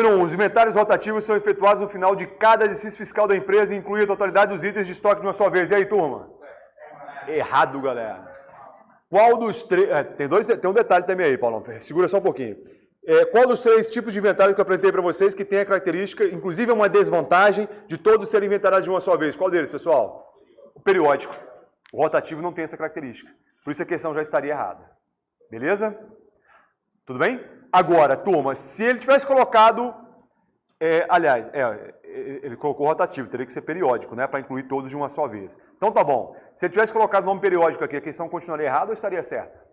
Número 1. Os inventários rotativos são efetuados no final de cada exercício fiscal da empresa e incluem a totalidade dos itens de estoque de uma só vez. E aí, turma? Errado, galera. Qual dos três... tem um detalhe também aí, Paulão. Segura só um pouquinho. Qual dos três tipos de inventário que eu apresentei para vocês que tem a característica, inclusive é uma desvantagem, de todos serem inventariados de uma só vez? Qual deles, pessoal? O periódico. O rotativo não tem essa característica. Por isso a questão já estaria errada. Beleza? Tudo bem? Agora, turma, se ele tivesse colocado... ele colocou rotativo, teria que ser periódico, né? Para incluir todos de uma só vez. Então tá bom. Se ele tivesse colocado o nome periódico aqui, a questão continuaria errada ou estaria certa?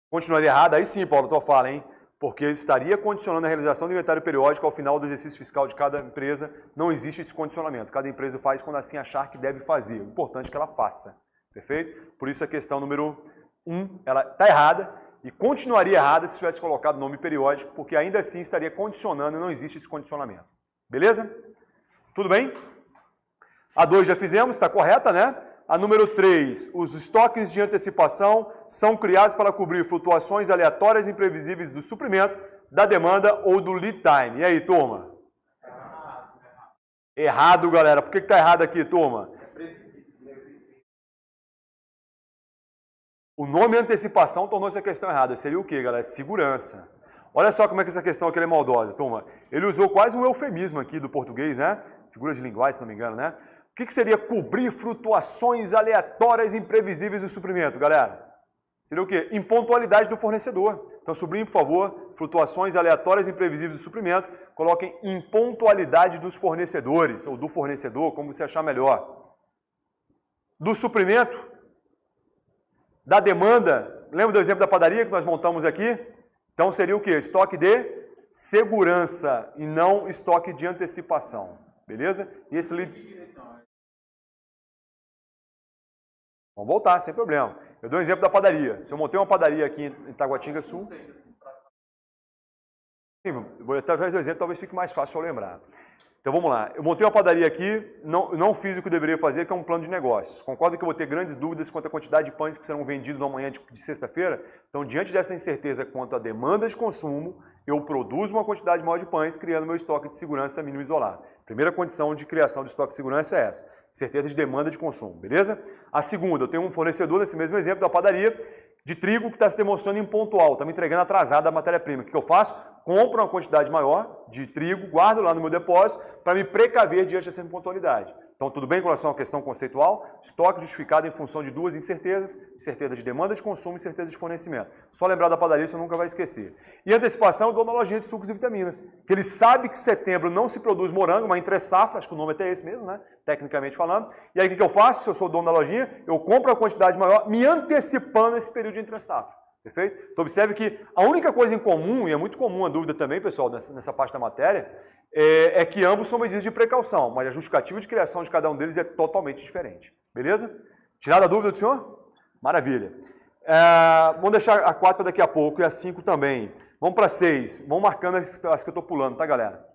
Continuaria errada? Aí sim, Paulo, tu fala, hein? Porque estaria condicionando a realização do inventário periódico ao final do exercício fiscal de cada empresa. Não existe esse condicionamento. Cada empresa faz quando assim achar que deve fazer. O importante é que ela faça. Perfeito? Por isso a questão número 1, ela está errada e continuaria errada se tivesse colocado o nome periódico, porque ainda assim estaria condicionando e não existe esse condicionamento. Beleza? Tudo bem? A 2 já fizemos, está correta, né? A número 3, os estoques de antecipação são criados para cobrir flutuações aleatórias e imprevisíveis do suprimento, da demanda ou do lead time. E aí, turma? Errado, galera. Por que está errado aqui, turma? O nome antecipação tornou essa questão errada. Seria o quê, galera? Segurança. Olha só como é que essa questão aqui é maldosa, turma. Ele usou quase um eufemismo aqui do português, né? Figuras de linguagem, se não me engano, né? O que seria cobrir flutuações aleatórias e imprevisíveis do suprimento, galera? Seria o quê? Impontualidade do fornecedor. Então, sublinhe, por favor, flutuações aleatórias e imprevisíveis do suprimento. Coloquem impontualidade dos fornecedores, ou do fornecedor, como você achar melhor. Do suprimento, da demanda. Lembra do exemplo da padaria que nós montamos aqui? Então, seria o quê? Estoque de segurança e não estoque de antecipação. Beleza? E esse vamos voltar, sem problema. Eu dou um exemplo da padaria. Se eu montei uma padaria aqui em Taguatinga Sul... Sim, vou através do exemplo, talvez fique mais fácil eu lembrar. Então vamos lá. Eu montei uma padaria aqui, não fiz o que eu deveria fazer, que é um plano de negócios. Concordo que eu vou ter grandes dúvidas quanto à quantidade de pães que serão vendidos na manhã de sexta-feira? Então, diante dessa incerteza quanto à demanda de consumo, eu produzo uma quantidade maior de pães, criando meu estoque de segurança mínimo isolado. Primeira condição de criação de estoque de segurança é essa. Certeza de demanda de consumo, beleza? A segunda, eu tenho um fornecedor, nesse mesmo exemplo da padaria, de trigo que está se demonstrando impontual, está me entregando atrasada a matéria-prima. O que eu faço? Compro uma quantidade maior de trigo, guardo lá no meu depósito para me precaver diante dessa impontualidade. Então, tudo bem com relação à questão conceitual? Estoque justificado em função de duas incertezas, incerteza de demanda de consumo e incerteza de fornecimento. Só lembrar da padaria, você nunca vai esquecer. E antecipação, eu dou na lojinha de sucos e vitaminas, que ele sabe que em setembro não se produz morango, uma entre-safra, acho que o nome até é esse mesmo, né? Tecnicamente falando. E aí, o que eu faço? Se eu sou dono da lojinha, eu compro uma quantidade maior, me antecipando esse período de entre-safra. Perfeito? Então, observe que a única coisa em comum, e é muito comum a dúvida também, pessoal, nessa parte da matéria, é que ambos são medidas de precaução, mas a justificativa de criação de cada um deles é totalmente diferente. Beleza? Tirada a dúvida do senhor? Maravilha. Vamos deixar a 4 para daqui a pouco e a 5 também. Vamos para 6. Vamos marcando as que eu estou pulando, tá, galera?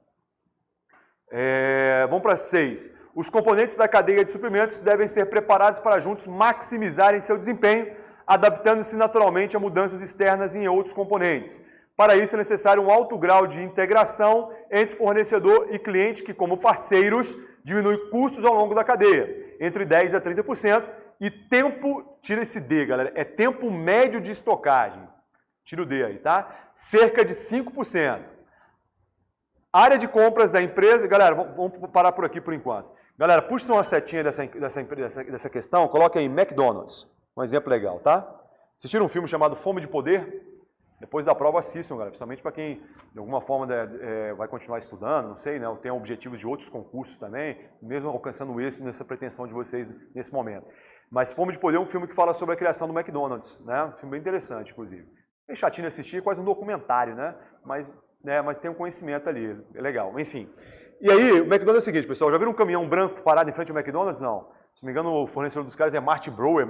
Vamos para 6. Os componentes da cadeia de suprimentos devem ser preparados para juntos maximizarem seu desempenho, adaptando-se naturalmente a mudanças externas em outros componentes. Para isso é necessário um alto grau de integração entre fornecedor e cliente, que como parceiros diminui custos ao longo da cadeia, entre 10% a 30%, e tempo, tira esse D, galera, é tempo médio de estocagem. Tira o D aí, tá? Cerca de 5%. Área de compras da empresa, galera, vamos parar por aqui por enquanto. Galera, puxa uma setinha dessa questão, coloca aí McDonald's. Um exemplo legal, tá? Assistiram um filme chamado Fome de Poder? Depois da prova assistam, galera. Principalmente para quem, de alguma forma, vai continuar estudando, não sei, né? Tem objetivos de outros concursos também, mesmo alcançando êxito nessa pretensão de vocês nesse momento. Mas Fome de Poder é um filme que fala sobre a criação do McDonald's, né? Um filme bem interessante, inclusive. Bem chatinho de assistir, é quase um documentário, né? Mas tem um conhecimento ali, é legal. Enfim. E aí, o McDonald's é o seguinte, pessoal, já viram um caminhão branco parado em frente ao McDonald's? Não. Se não me engano, o fornecedor dos caras é Mart Brauer,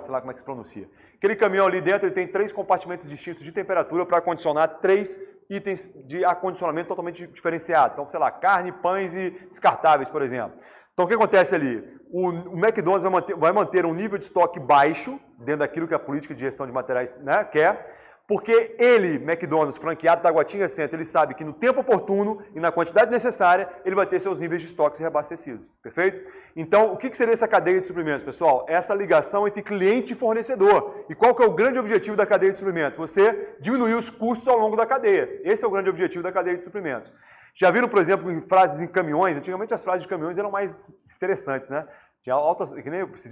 sei lá como é que se pronuncia. Aquele caminhão ali dentro, ele tem 3 compartimentos distintos de temperatura para acondicionar 3 itens de acondicionamento totalmente diferenciado. Então, sei lá, carne, pães e descartáveis, por exemplo. Então, o que acontece ali? O McDonald's vai manter um nível de estoque baixo, dentro daquilo que a política de gestão de materiais, né, quer, Porque ele, McDonald's, franqueado da Taguatinga Center, ele sabe que no tempo oportuno e na quantidade necessária, ele vai ter seus níveis de estoques reabastecidos. Perfeito? Então, o que seria essa cadeia de suprimentos, pessoal? Essa ligação entre cliente e fornecedor. E qual que é o grande objetivo da cadeia de suprimentos? Você diminuir os custos ao longo da cadeia. Esse é o grande objetivo da cadeia de suprimentos. Já viram, por exemplo, em frases em caminhões? Antigamente as frases de caminhões eram mais interessantes, né? Tinha altas, que nem esse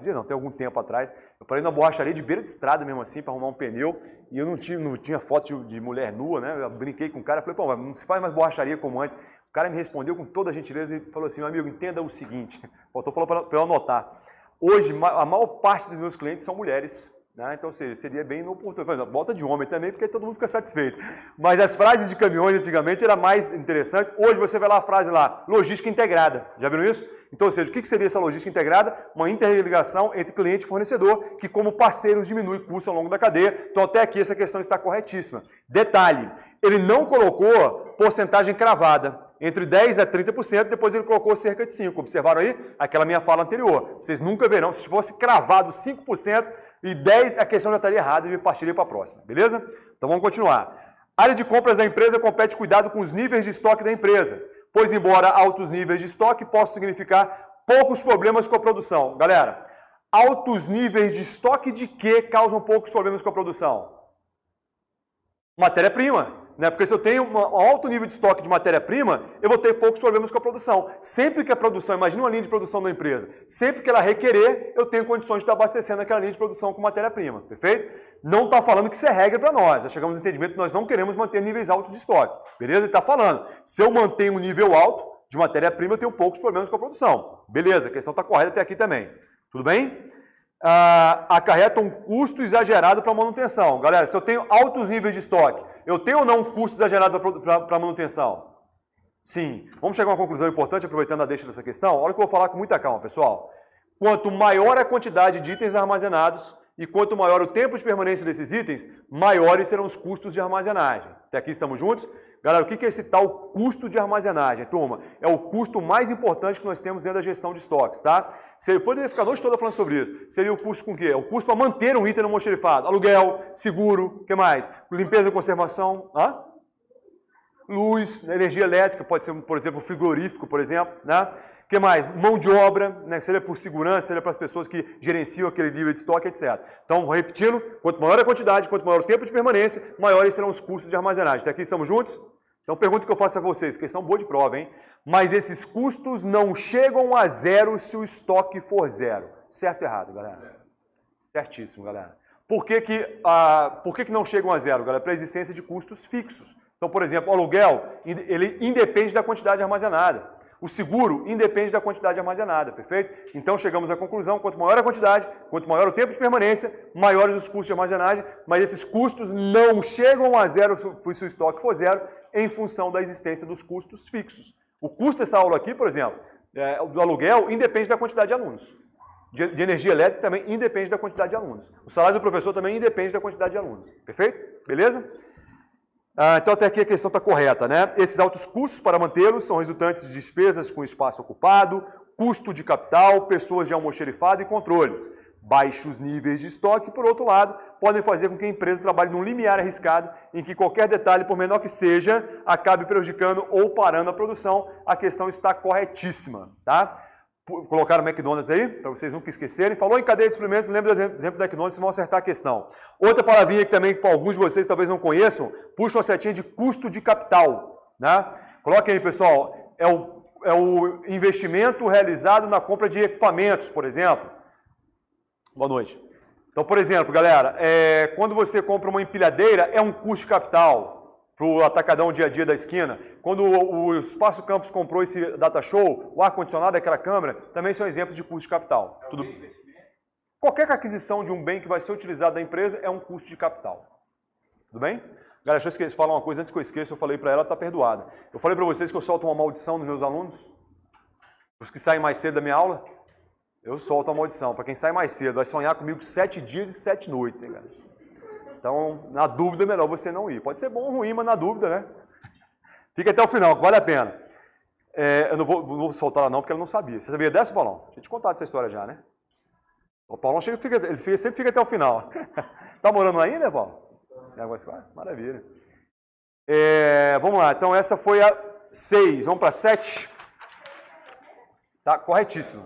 dia não, tem algum tempo atrás, eu parei na borracharia de beira de estrada mesmo assim, para arrumar um pneu, e eu não tinha foto de mulher nua, né? Eu brinquei com o cara, falei, pô, não se faz mais borracharia como antes. O cara me respondeu com toda a gentileza e falou assim, meu amigo, entenda o seguinte, faltou falar para eu anotar. Hoje, a maior parte dos meus clientes são mulheres, né? Então, ou seja, seria bem inoportuno. Bota de homem também, porque todo mundo fica satisfeito. Mas as frases de caminhões antigamente eram mais interessantes. Hoje você vai lá a frase lá, logística integrada. Já viram isso? Então, ou seja, o que seria essa logística integrada? Uma interligação entre cliente e fornecedor, que como parceiros diminui custo ao longo da cadeia. Então, até aqui essa questão está corretíssima. Detalhe, ele não colocou porcentagem cravada, entre 10% a 30%, depois ele colocou cerca de 5%. Observaram aí? Aquela minha fala anterior. Vocês nunca verão, se fosse cravado 5% e 10%, a questão já estaria errada e eu partiria para a próxima, beleza? Então, vamos continuar. Área de compras da empresa compete cuidado com os níveis de estoque da empresa, pois embora altos níveis de estoque possam significar poucos problemas com a produção. Galera, altos níveis de estoque de quê causam poucos problemas com a produção? Matéria-prima, né? Porque se eu tenho um alto nível de estoque de matéria-prima, eu vou ter poucos problemas com a produção. Sempre que a produção, imagina uma linha de produção da empresa, sempre que ela requerer, eu tenho condições de estar abastecendo aquela linha de produção com matéria-prima, perfeito? Não está falando que isso é regra para nós, já chegamos ao entendimento que nós não queremos manter níveis altos de estoque, beleza? Ele está falando, se eu mantenho um nível alto de matéria-prima, eu tenho poucos problemas com a produção. Beleza, a questão está correta até aqui também. Tudo bem? Acarreta um custo exagerado para manutenção. Galera, se eu tenho altos níveis de estoque, eu tenho ou não um custo exagerado para manutenção? Sim. Vamos chegar a uma conclusão importante, aproveitando a deixa dessa questão. Olha que eu vou falar com muita calma, pessoal. Quanto maior a quantidade de itens armazenados e quanto maior o tempo de permanência desses itens, maiores serão os custos de armazenagem. Até aqui estamos juntos? Galera, o que é esse tal custo de armazenagem, turma? É o custo mais importante que nós temos dentro da gestão de estoques, tá? Você poderia ficar a noite toda falando sobre isso. Seria o custo com o quê? É o custo para manter um item no almoxarifado. Aluguel, seguro, o que mais? Limpeza e conservação, luz, energia elétrica, pode ser, por exemplo, frigorífico, por exemplo, né? O que mais? Mão de obra, né? Seria por segurança, seria para as pessoas que gerenciam aquele nível de estoque, etc. Então, repetindo, quanto maior a quantidade, quanto maior o tempo de permanência, maiores serão os custos de armazenagem. Até aqui estamos juntos? Então, pergunta que eu faço a vocês, questão boa de prova, hein? Mas esses custos não chegam a zero se o estoque for zero. Certo ou errado, galera? Certíssimo, galera. Por que não chegam a zero, galera? Para a existência de custos fixos. Então, por exemplo, o aluguel, ele independe da quantidade armazenada. O seguro independe da quantidade armazenada, perfeito? Então, chegamos à conclusão, quanto maior a quantidade, quanto maior o tempo de permanência, maiores os custos de armazenagem, mas esses custos não chegam a zero se o estoque for zero, em função da existência dos custos fixos. O custo dessa aula aqui, por exemplo, do aluguel, independe da quantidade de alunos. De energia elétrica também independe da quantidade de alunos. O salário do professor também independe da quantidade de alunos. Perfeito? Beleza? Então, até aqui a questão está correta, né? Esses altos custos para mantê-los são resultantes de despesas com espaço ocupado, custo de capital, pessoas de almoxarifado e controles. Baixos níveis de estoque, por outro lado, podem fazer com que a empresa trabalhe num limiar arriscado em que qualquer detalhe, por menor que seja, acabe prejudicando ou parando a produção. A questão está corretíssima, tá? Colocaram o McDonald's aí, para vocês nunca esquecerem. Falou em cadeia de suprimentos, lembra do exemplo do McDonald's, vocês vão acertar a questão. Outra palavrinha que também, para alguns de vocês talvez não conheçam, puxa uma setinha de custo de capital, né? Coloquem aí, pessoal, é o investimento realizado na compra de equipamentos, por exemplo. Boa noite. Então, por exemplo, galera, quando você compra uma empilhadeira, é um custo de capital para o atacadão dia a dia da esquina. Quando o Espaço Campus comprou esse data show, o ar-condicionado, aquela câmera, também são exemplos de custo de capital. Qualquer aquisição de um bem que vai ser utilizado da empresa é um custo de capital. Tudo bem? Galera, deixa eu falar uma coisa antes que eu esqueça, eu falei para ela, está perdoada. Eu falei para vocês que eu solto uma maldição nos meus alunos, os que saem mais cedo da minha aula. Eu solto a maldição. Para quem sai mais cedo, vai sonhar comigo 7 dias e 7 noites, hein, galera? Então, na dúvida, é melhor você não ir. Pode ser bom ou ruim, mas na dúvida, né? Fica até o final, que vale a pena. Eu não vou soltar ela não, porque ela não sabia. Você sabia dessa, Paulão? Tinha te contado essa história já, né? O Paulão sempre fica até o final. Tá morando lá ainda, Paulo? Maravilha. Vamos lá, então essa foi a 6. Vamos para a 7. Tá, corretíssimo.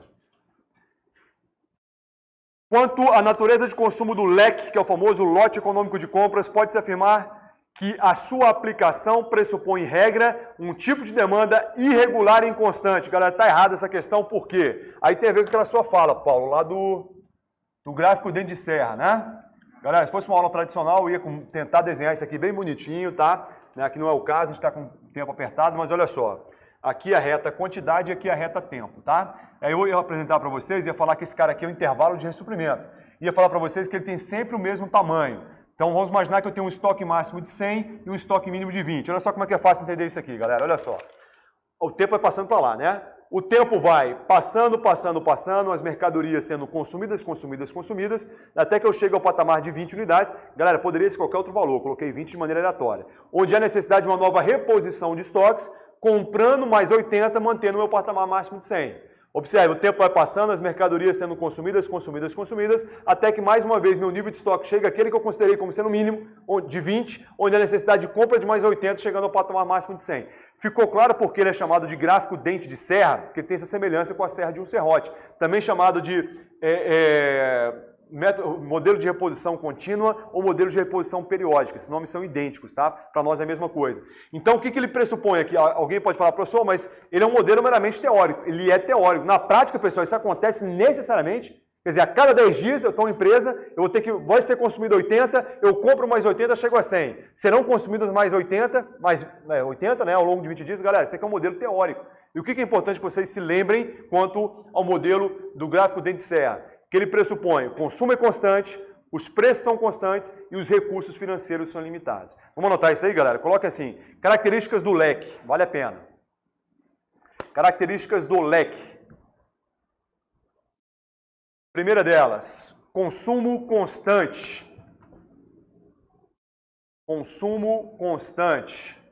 Quanto à natureza de consumo do LEC, que é o famoso lote econômico de compras, pode-se afirmar que a sua aplicação pressupõe, em regra, um tipo de demanda irregular e inconstante. Galera, está errada essa questão, por quê? Aí tem a ver com aquela sua fala, Paulo, lá do gráfico dente de serra, né? Galera, se fosse uma aula tradicional, eu ia tentar desenhar isso aqui bem bonitinho, tá? Aqui não é o caso, a gente está com o tempo apertado, mas olha só. Aqui a reta quantidade e aqui a reta tempo, tá? Aí eu ia apresentar para vocês, ia falar que esse cara aqui é o intervalo de ressuprimento. Ia falar para vocês que ele tem sempre o mesmo tamanho. Então vamos imaginar que eu tenho um estoque máximo de 100 e um estoque mínimo de 20. Olha só como é que é fácil entender isso aqui, galera. Olha só. O tempo vai passando para lá, né? O tempo vai passando, as mercadorias sendo consumidas, até que eu chego ao patamar de 20 unidades. Galera, poderia ser qualquer outro valor, coloquei 20 de maneira aleatória. Onde há necessidade de uma nova reposição de estoques, comprando mais 80, mantendo o meu patamar máximo de 100. Observe, o tempo vai passando, as mercadorias sendo consumidas, até que mais uma vez meu nível de estoque chega àquele que eu considerei como sendo mínimo, de 20, onde há necessidade de compra de mais 80, chegando ao patamar máximo de 100. Ficou claro porque ele é chamado de gráfico dente de serra, porque tem essa semelhança com a serra de um serrote. Também chamado de modelo de reposição contínua ou modelo de reposição periódica. Esses nomes são idênticos, tá? Para nós é a mesma coisa. Então, o que ele pressupõe aqui? Alguém pode falar, professor, mas ele é um modelo meramente teórico. Ele é teórico. Na prática, pessoal, isso acontece necessariamente. Quer dizer, a cada 10 dias eu estou em empresa, vai ser consumido 80, eu compro mais 80, chego a 100. Serão consumidas mais 80, né, ao longo de 20 dias. Galera, isso aqui é um modelo teórico. E o que é importante que vocês se lembrem quanto ao modelo do gráfico dente de serra? Que ele pressupõe o consumo é constante, os preços são constantes e os recursos financeiros são limitados. Vamos anotar isso aí, galera? Coloca assim, características do LEC, vale a pena. Características do LEC. Primeira delas, consumo constante. Consumo constante.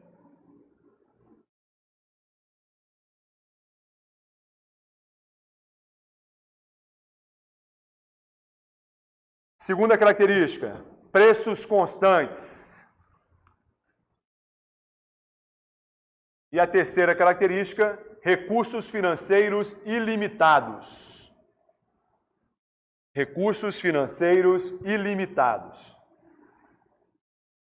Segunda característica, preços constantes. E a terceira característica, recursos financeiros ilimitados. Recursos financeiros ilimitados.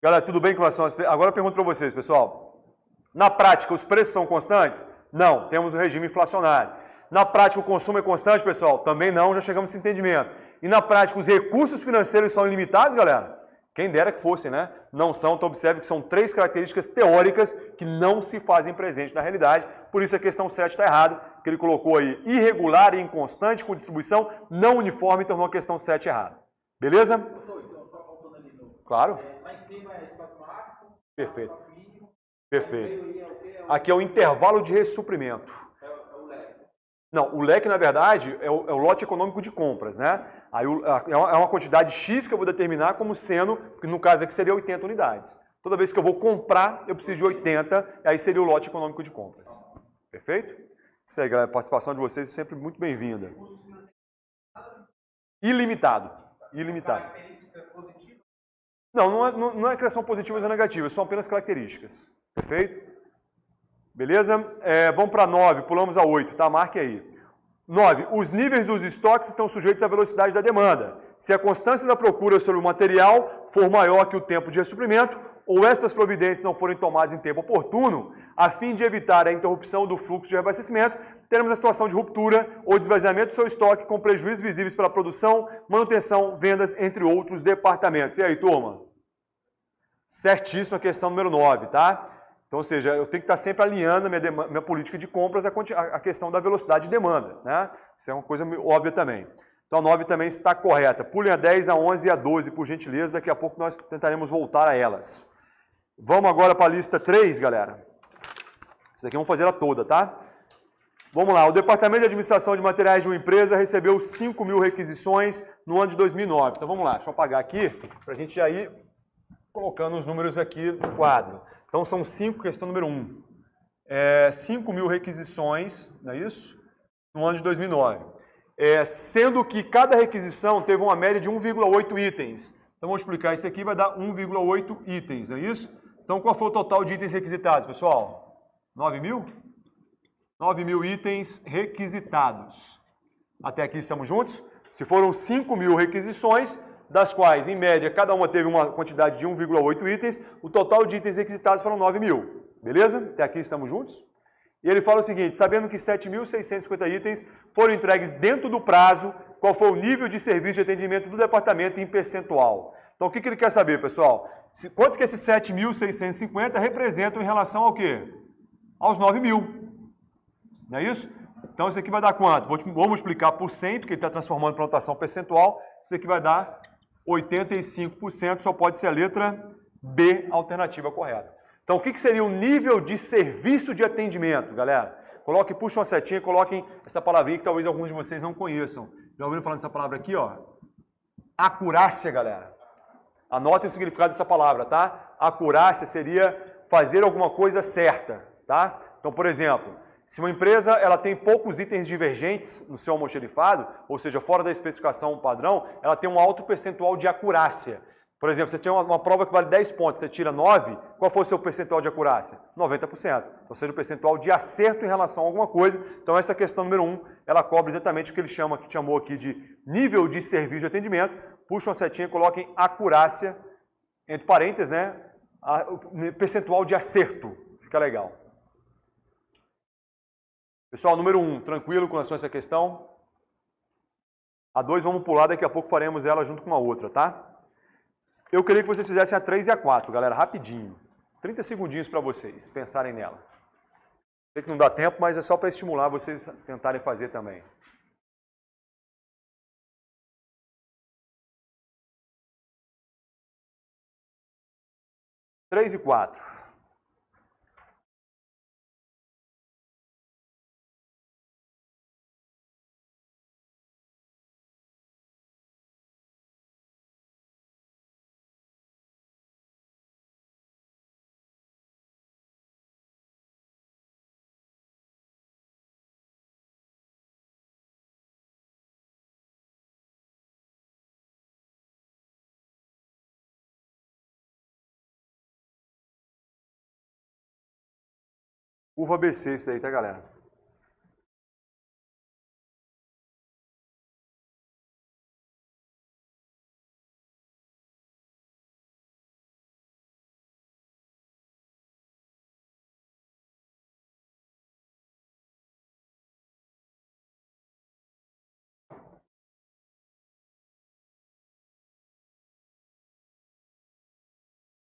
Galera, tudo bem com relação a... Agora eu pergunto para vocês, pessoal. Na prática, os preços são constantes? Não, temos um regime inflacionário. Na prática, o consumo é constante, pessoal? Também não, já chegamos a esse entendimento. E na prática, os recursos financeiros são ilimitados, galera? Quem dera que fossem, né? Não são, então observe que são 3 características teóricas que não se fazem presente na realidade. Por isso a questão 7 está errada, que ele colocou aí irregular e inconstante com distribuição não uniforme, tornou a questão 7 errada. Beleza? Claro. Perfeito. Perfeito. Aqui é o intervalo de ressuprimento. Não, o LEC, na verdade, é o lote econômico de compras, né? Aí é uma quantidade X que eu vou determinar como sendo, que no caso aqui seria 80 unidades. Toda vez que eu vou comprar, eu preciso de 80, e aí seria o lote econômico de compras. Perfeito? Isso aí, galera. A participação de vocês é sempre muito bem-vinda. Ilimitado. Ilimitado. Não é criação positivas ou negativas, são apenas características. Perfeito? Beleza? Vamos para 9, pulamos a 8, tá? Marque aí. 9. Os níveis dos estoques estão sujeitos à velocidade da demanda. Se a constância da procura sobre o material for maior que o tempo de ressuprimento, ou essas providências não forem tomadas em tempo oportuno, a fim de evitar a interrupção do fluxo de reabastecimento, teremos a situação de ruptura ou de esvaziamento do seu estoque com prejuízos visíveis pela produção, manutenção, vendas, entre outros departamentos. E aí, turma? Certíssima questão número 9, tá? Então, ou seja, eu tenho que estar sempre alinhando a minha política de compras à questão da velocidade de demanda, né? Isso é uma coisa óbvia também. Então, a 9 também está correta. Pulem a 10, a 11 e a 12, por gentileza. Daqui a pouco nós tentaremos voltar a elas. Vamos agora para a lista 3, galera. Isso aqui vamos fazer a toda, tá? Vamos lá. O Departamento de Administração de Materiais de uma empresa recebeu 5.000 requisições no ano de 2009. Então, vamos lá. Deixa eu apagar aqui para a gente já ir colocando os números aqui no quadro. Então, são 5, questão número 1. 5.000 requisições, não é isso? No ano de 2009. Sendo que cada requisição teve uma média de 1,8 itens. Então, vamos explicar isso aqui, vai dar 1,8 itens, não é isso? Então, qual foi o total de itens requisitados, pessoal? 9 mil? 9 mil itens requisitados. Até aqui estamos juntos? Se foram 5 mil requisições, das quais, em média, cada uma teve uma quantidade de 1,8 itens, o total de itens requisitados foram 9 mil. Beleza? Até aqui estamos juntos? E ele fala o seguinte, sabendo que 7.650 itens foram entregues dentro do prazo, qual foi o nível de serviço de atendimento do departamento em percentual? Então, o que ele quer saber, pessoal? Quanto que esses 7.650 representam em relação ao quê? Aos 9 mil. Não é isso? Então, isso aqui vai dar quanto? Vou multiplicar por 100, porque ele está transformando para notação percentual. Isso aqui vai dar 85%, só pode ser a letra B, a alternativa correta. Então, o que seria o nível de serviço de atendimento, galera? Coloque, puxa uma setinha e coloquem essa palavrinha que talvez alguns de vocês não conheçam. Já ouviram falar dessa palavra aqui, ó? Acurácia, galera. Anotem o significado dessa palavra, tá? Acurácia seria fazer alguma coisa certa, tá? Então, por exemplo, se uma empresa ela tem poucos itens divergentes no seu almoxarifado, ou seja, fora da especificação padrão, ela tem um alto percentual de acurácia. Por exemplo, você tem uma prova que vale 10 pontos, você tira 9, qual foi o seu percentual de acurácia? 90%. Ou seja, o percentual de acerto em relação a alguma coisa. Então, essa questão número 1, ela cobre exatamente o que ele chamou aqui de nível de serviço de atendimento. Puxa uma setinha e coloquem acurácia, entre parênteses, né? Percentual de acerto. Fica legal. Pessoal, número 1, tranquilo com relação a essa questão? A 2, vamos pular, daqui a pouco faremos ela junto com a outra, tá? Eu queria que vocês fizessem a 3 e a 4, galera, rapidinho. 30 segundinhos para vocês pensarem nela. Sei que não dá tempo, mas é só para estimular vocês a tentarem fazer também. Três e 4. Curva ABC isso daí, tá, galera?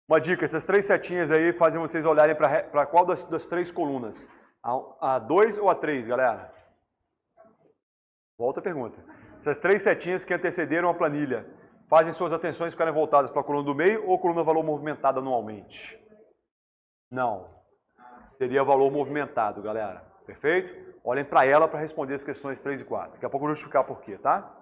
Uma dica, essas 3 setinhas aí fazem vocês olharem para qual das 3 colunas? A 2 ou a 3, galera? Volta a pergunta. Essas 3 setinhas que antecederam a planilha, fazem suas atenções ficarem voltadas para a coluna do meio ou coluna valor movimentado anualmente? Não. Seria valor movimentado, galera. Perfeito? Olhem para ela para responder as questões 3 e 4. Daqui a pouco eu vou justificar por quê, tá?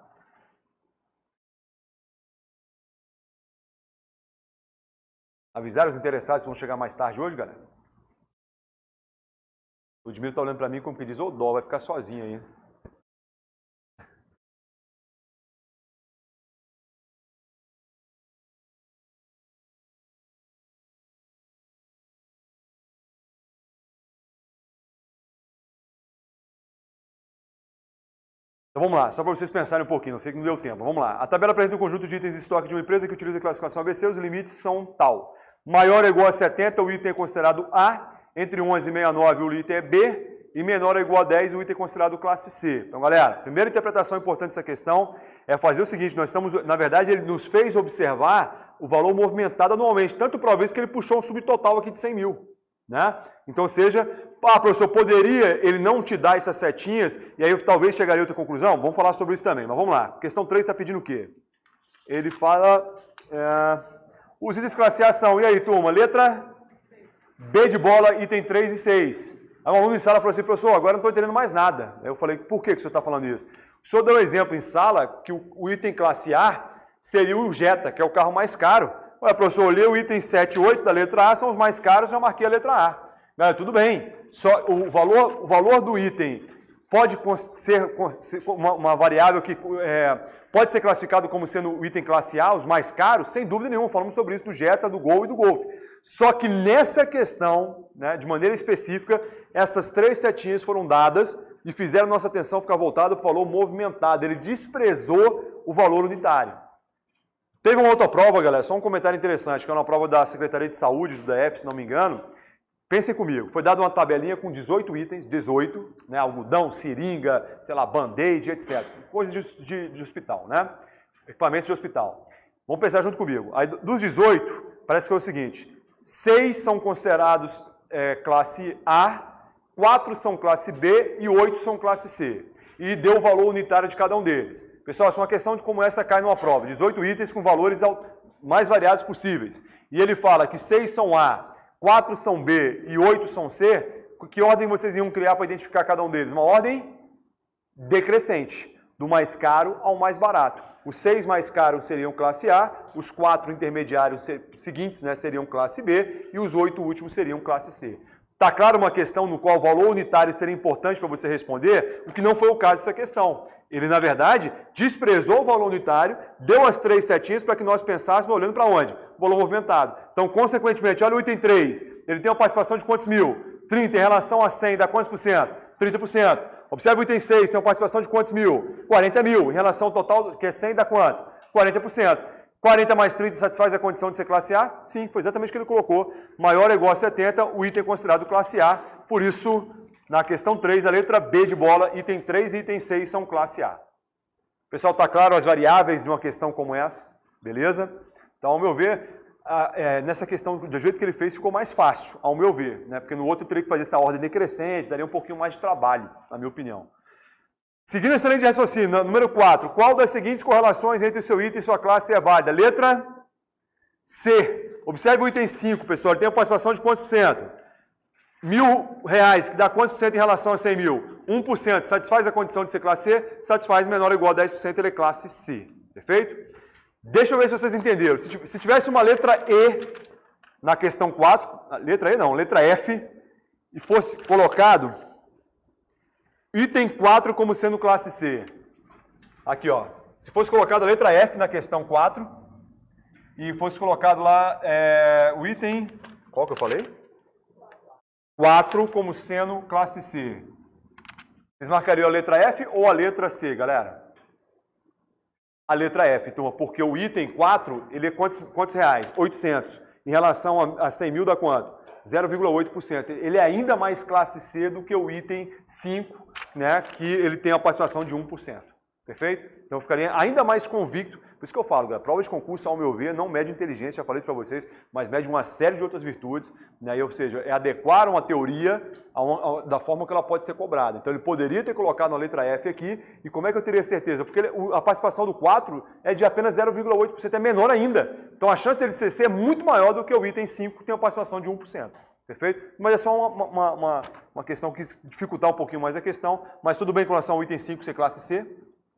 Avisaram os interessados que vão chegar mais tarde hoje, galera? O Ludmilo está olhando para mim como que diz, ô dó, vai ficar sozinho aí. Então vamos lá, só para vocês pensarem um pouquinho, não sei que não deu tempo. Vamos lá. A tabela apresenta um conjunto de itens de estoque de uma empresa que utiliza a classificação ABC, os limites são tal. Maior ou igual a 70, o item é considerado A, entre 11 e 69 o item é B, e menor ou igual a 10 o item é considerado classe C. Então, galera, a primeira interpretação importante dessa questão é fazer o seguinte, nós estamos, na verdade, ele nos fez observar o valor movimentado anualmente, tanto para ver que ele puxou um subtotal aqui de 100 mil. Né? Então, seja, professor, poderia ele não te dar essas setinhas e aí talvez chegaria a outra conclusão? Vamos falar sobre isso também, mas vamos lá. Questão 3 está pedindo o quê? Ele fala, os itens classe A são, e aí turma, letra B de bola, item 3 e 6. Aí um aluno em sala falou assim, professor, agora não estou entendendo mais nada. Aí eu falei, por que o senhor está falando isso? O senhor deu um exemplo em sala que o item classe A seria o Jetta, que é o carro mais caro. Ué, professor, eu olhei o item 7 e 8 da letra A, são os mais caros, eu marquei a letra A. Galera, tudo bem. Só o valor do item pode ser uma variável que pode ser classificado como sendo o item classe A, os mais caros, sem dúvida nenhuma, falamos sobre isso do Jetta, do Gol e do Golf. Só que nessa questão, né, de maneira específica, essas 3 setinhas foram dadas e fizeram nossa atenção ficar voltada para o valor movimentado. Ele desprezou o valor unitário. Teve uma outra prova, galera, só um comentário interessante, que é uma prova da Secretaria de Saúde, do DF, se não me engano. Pensem comigo, foi dada uma tabelinha com 18 itens, 18, né, algodão, seringa, sei lá, band-aid, etc. Coisas de hospital, né? Equipamentos de hospital. Vamos pensar junto comigo. Aí, dos 18, parece que é o seguinte, 6 são considerados classe A, 4 são classe B e 8 são classe C. E deu o valor unitário de cada um deles. Pessoal, essa é uma questão de como essa cai numa prova. 18 itens com valores mais variados possíveis. E ele fala que 6 são A, 4 são B e 8 são C. Que ordem vocês iam criar para identificar cada um deles? Uma ordem decrescente, do mais caro ao mais barato. Os 6 mais caros seriam classe A, os 4 intermediários seguintes, né, seriam classe B e os 8 últimos seriam classe C. Está claro uma questão no qual o valor unitário seria importante para você responder, o que não foi o caso dessa questão. Ele, na verdade, desprezou o valor unitário, deu as 3 setinhas para que nós pensássemos olhando para onde? O valor movimentado. Então, consequentemente, olha o item 3, ele tem uma participação de quantos mil? 30 em relação a 100, dá quantos por cento? 30%. Observe o item 6, tem uma participação de quantos mil? 40 mil. Em relação ao total, que é 100, dá quanto? 40%. 40 mais 30 satisfaz a condição de ser classe A? Sim, foi exatamente o que ele colocou. Maior ou igual a 70, o item é considerado classe A. Por isso, na questão 3, a letra B de bola, item 3 e item 6 são classe A. Pessoal, está claro as variáveis de uma questão como essa? Beleza? Então, ao meu ver, nessa questão, do jeito que ele fez, ficou mais fácil, ao meu ver. Né? Porque no outro eu teria que fazer essa ordem decrescente, daria um pouquinho mais de trabalho, na minha opinião. Seguindo essa linha de raciocínio, número 4. Qual das seguintes correlações entre o seu item e sua classe é válida? Letra C. Observe o item 5, pessoal. Ele tem uma participação de quantos por cento? R$1.000, que dá quantos por cento em relação a 100 mil? 1%. Satisfaz a condição de ser classe C? Satisfaz menor ou igual a 10%, ele é classe C. Perfeito? Deixa eu ver se vocês entenderam. Se tivesse uma letra E na questão 4, letra E não, letra F, e fosse colocado item 4 como sendo classe C. Aqui, ó. Se fosse colocado a letra F na questão 4 e fosse colocado lá o item, qual que eu falei? 4 como sendo classe C. Vocês marcariam a letra F ou a letra C, galera? A letra F, turma, porque o item 4, ele é quantos reais? 800. Em relação a 100 mil dá quanto? 0,8%. Ele é ainda mais classe C do que o item 5, né, que ele tem a participação de 1%. Perfeito? Então eu ficaria ainda mais convicto. Por isso que eu falo, galera, prova de concurso, ao meu ver, não mede inteligência, já falei isso para vocês, mas mede uma série de outras virtudes, né, ou seja, é adequar uma teoria da forma que ela pode ser cobrada. Então ele poderia ter colocado a letra F aqui, e como é que eu teria certeza? Porque a participação do 4 é de apenas 0,8%, é menor ainda. Então a chance dele ser C é muito maior do que o item 5, que tem uma participação de 1%. Perfeito? Mas é só uma questão que dificultar um pouquinho mais a questão, mas tudo bem com relação ao item 5 ser classe C.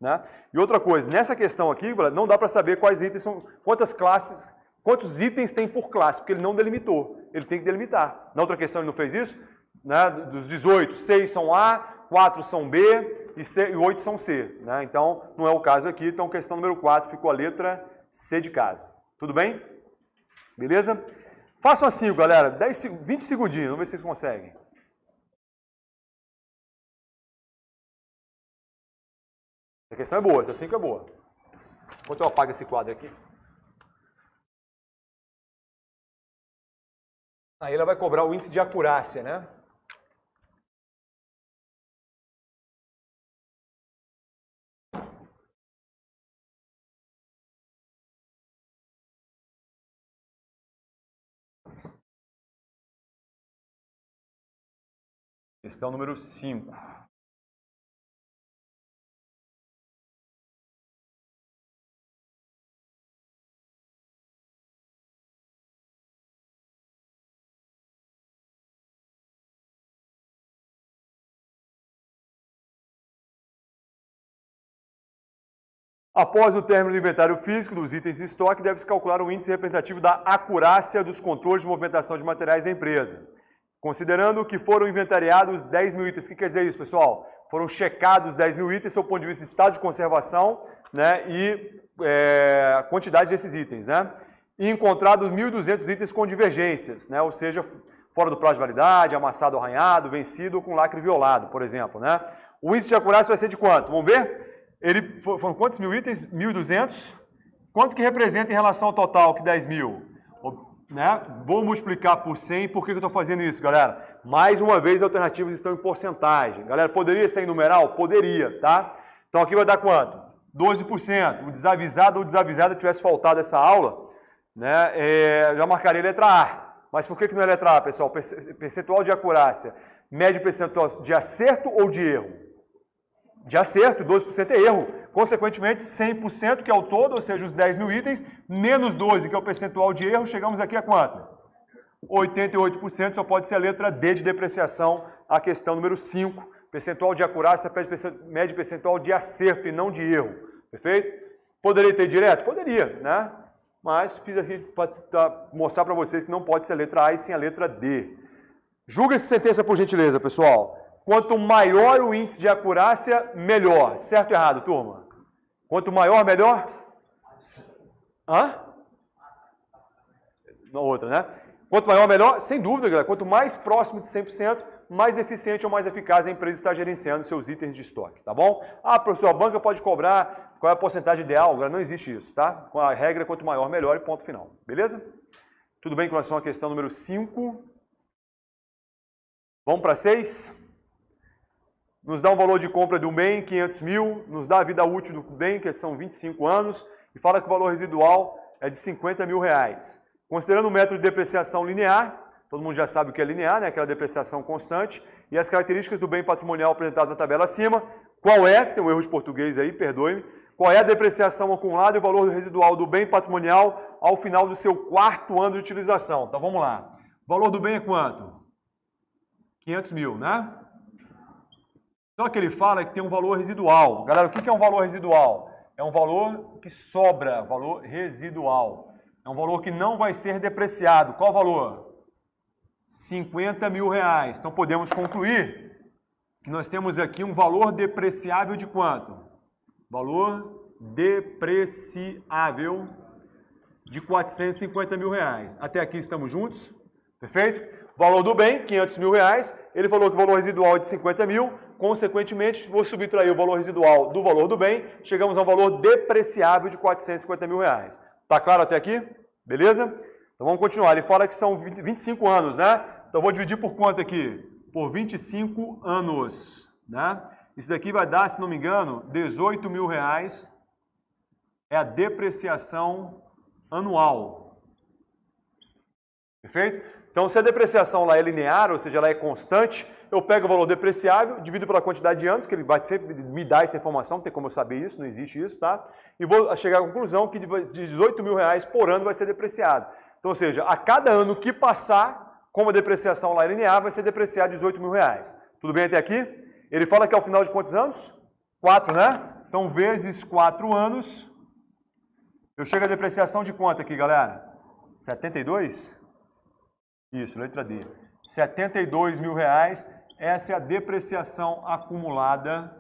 Né? E outra coisa, nessa questão aqui, não dá para saber quais itens são, quantas classes, quantos itens tem por classe, porque ele não delimitou. Ele tem que delimitar. Na outra questão ele não fez isso? Né? Dos 18, 6 são A, 4 são B e 8 são C. Né? Então, não é o caso aqui. Então, questão número 4 ficou a letra C de casa. Tudo bem? Beleza? Façam assim, galera. 20 segundinhos, vamos ver se vocês conseguem. Essa questão é boa, essa 5 é boa. Enquanto eu apago esse quadro aqui. Aí ela vai cobrar o índice de acurácia, né? Questão número 5. Após o término do inventário físico dos itens de estoque, deve-se calcular o índice representativo da acurácia dos controles de movimentação de materiais da empresa. Considerando que foram inventariados 10 mil itens. O que quer dizer isso, pessoal? foram checados 10 mil itens, sob o ponto de vista de estado de conservação, né, e quantidade desses itens, né? E encontrados 1.200 itens com divergências, né, ou seja, fora do prazo de validade, amassado, arranhado, vencido ou com lacre violado, por exemplo, né? O índice de acurácia vai ser de quanto? Vamos ver? Foram quantos mil itens? 1.200. Quanto que representa em relação ao total, que 10 mil? Né? Vou multiplicar por 100. Por que eu estou fazendo isso, galera? Mais uma vez, as alternativas estão em porcentagem. Galera, poderia ser em numeral? Poderia, tá? Então aqui vai dar quanto? 12%. O desavisado ou desavisada tivesse faltado essa aula, né? Já marcaria letra A. Mas por que não é letra A, pessoal? Percentual de acurácia. Médio percentual de acerto ou de erro? De acerto, 12% é erro. Consequentemente, 100%, que é o todo, ou seja, os 10 mil itens, menos 12, que é o percentual de erro, chegamos aqui a quanto? 88%, só pode ser a letra D de depreciação, a questão número 5. Percentual de acurácia, médio percentual de acerto e não de erro. Perfeito? Poderia ter direto? Poderia, né? Mas fiz aqui para mostrar para vocês que não pode ser a letra A e sim a letra D. Julga essa sentença por gentileza, pessoal. Quanto maior o índice de acurácia, melhor. Certo ou errado, turma? Quanto maior, melhor? Hã? Na outra, né? Quanto maior, melhor? Sem dúvida, galera. Quanto mais próximo de 100%, mais eficiente ou mais eficaz a empresa está gerenciando seus itens de estoque, tá bom? Ah, professor, a banca pode cobrar qual é a porcentagem ideal? Galera, não existe isso, tá? Com a regra, quanto maior, melhor e ponto final. Beleza? Tudo bem com relação à questão número 5? Vamos para 6? Nos dá um valor de compra do bem, 500 mil, nos dá a vida útil do bem, que são 25 anos, e fala que o valor residual é de 50 mil reais. Considerando o método de depreciação linear, todo mundo já sabe o que é linear, né? Aquela depreciação constante, e as características do bem patrimonial apresentado na tabela acima, qual é, tem um erro de português aí, perdoe-me, qual é a depreciação acumulada e o valor residual do bem patrimonial ao final do seu 4º ano de utilização. Então vamos lá. O valor do bem é quanto? 500 mil, né? Só que ele fala que tem um valor residual. Galera, o que é um valor residual? É um valor que sobra, valor residual. É um valor que não vai ser depreciado. Qual valor? 50 mil reais. Então podemos concluir que nós temos aqui um valor depreciável de quanto? Valor depreciável de 450 mil reais. Até aqui estamos juntos? Perfeito? Valor do bem, 500 mil reais. Ele falou que o valor residual é de 50 mil. Consequentemente, vou subtrair o valor residual do valor do bem. Chegamos a um valor depreciável de 450 mil reais. Tá claro até aqui? Beleza? Então vamos continuar. Ele fala que são 25 anos, né? Então vou dividir por quanto aqui? Por 25 anos, né? Isso daqui vai dar, se não me engano, 18 mil reais. É a depreciação anual. Perfeito? Então, se a depreciação lá é linear, ou seja, ela é constante, eu pego o valor depreciável, divido pela quantidade de anos, que ele vai sempre me dar essa informação, não tem como eu saber isso, não existe isso, tá? E vou chegar à conclusão que de 18 mil reais por ano vai ser depreciado. Então, ou seja, a cada ano que passar, como a depreciação lá é linear, vai ser depreciado 18 mil reais. Tudo bem até aqui? Ele fala que ao final de quantos anos? 4, né? Então, vezes 4 anos, eu chego à depreciação de quanto aqui, galera? 72? Isso, letra D. 72 mil reais, essa é a depreciação acumulada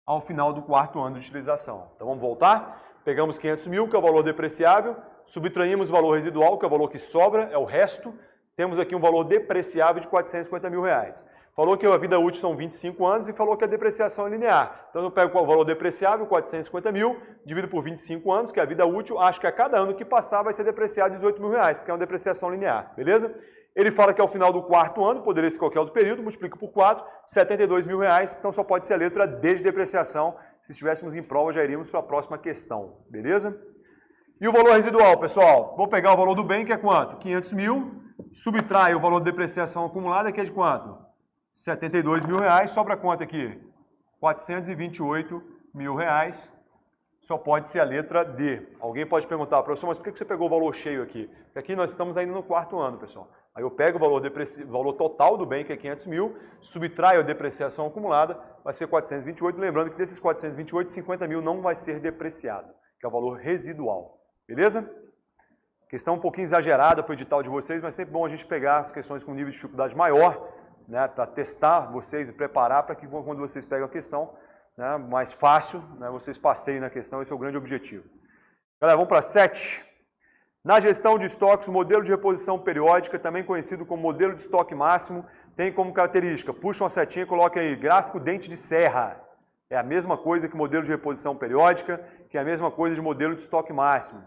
ao final do 4º ano de utilização. Então vamos voltar, pegamos 500 mil, que é o valor depreciável, subtraímos o valor residual, que é o valor que sobra, é o resto, temos aqui um valor depreciável de 450 mil reais. Falou que a vida útil são 25 anos e falou que a depreciação é linear. Então eu pego o valor depreciável, 450 mil, divido por 25 anos, que é a vida útil, acho que a cada ano que passar vai ser depreciado 18 mil reais, porque é uma depreciação linear, beleza? Ele fala que ao final do 4º ano, poderia ser qualquer outro período, multiplica por 4, 72 mil reais, então só pode ser a letra D de depreciação. Se estivéssemos em prova, já iríamos para a próxima questão, beleza? E o valor residual, pessoal? Vou pegar o valor do bem, que é quanto? 500 mil, subtrai o valor de depreciação acumulada, que é de quanto? 72 mil reais, sobra quanto aqui? 428 mil reais, só pode ser a letra D. Alguém pode perguntar, professor, mas por que você pegou o valor cheio aqui? Porque aqui nós estamos ainda no 4º ano, pessoal. Aí eu pego o valor total do bem, que é 500 mil, subtraio a depreciação acumulada, vai ser 428, lembrando que desses 428, 50 mil não vai ser depreciado, que é o valor residual. Beleza? Questão um pouquinho exagerada para o edital de vocês, mas sempre bom a gente pegar as questões com nível de dificuldade maior, né, para testar vocês e preparar para que quando vocês pegam a questão, né, mais fácil, né, vocês passeiem na questão, esse é o grande objetivo. Galera, vamos para 7. Na gestão de estoques, o modelo de reposição periódica, também conhecido como modelo de estoque máximo, tem como característica, puxa uma setinha e coloca aí, gráfico dente de serra. É a mesma coisa que modelo de reposição periódica, que é a mesma coisa de modelo de estoque máximo.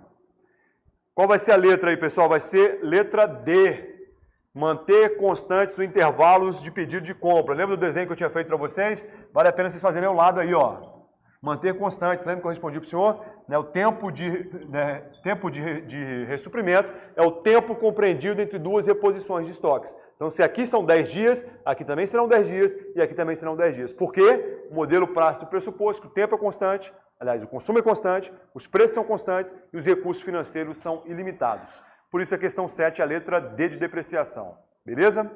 Qual vai ser a letra aí, pessoal? Vai ser letra D. Manter constantes os intervalos de pedido de compra. Lembra do desenho que eu tinha feito para vocês? Vale a pena vocês fazerem ao lado aí, ó. Manter constantes. Lembra que eu respondi para o senhor? O tempo de ressuprimento é o tempo compreendido entre duas reposições de estoques. Então, se aqui são 10 dias, aqui também serão 10 dias e aqui também serão 10 dias. Por quê? O modelo prático do pressuposto que o tempo é constante, aliás, o consumo é constante, os preços são constantes e os recursos financeiros são ilimitados. Por isso a questão 7 é a letra D de depreciação. Beleza?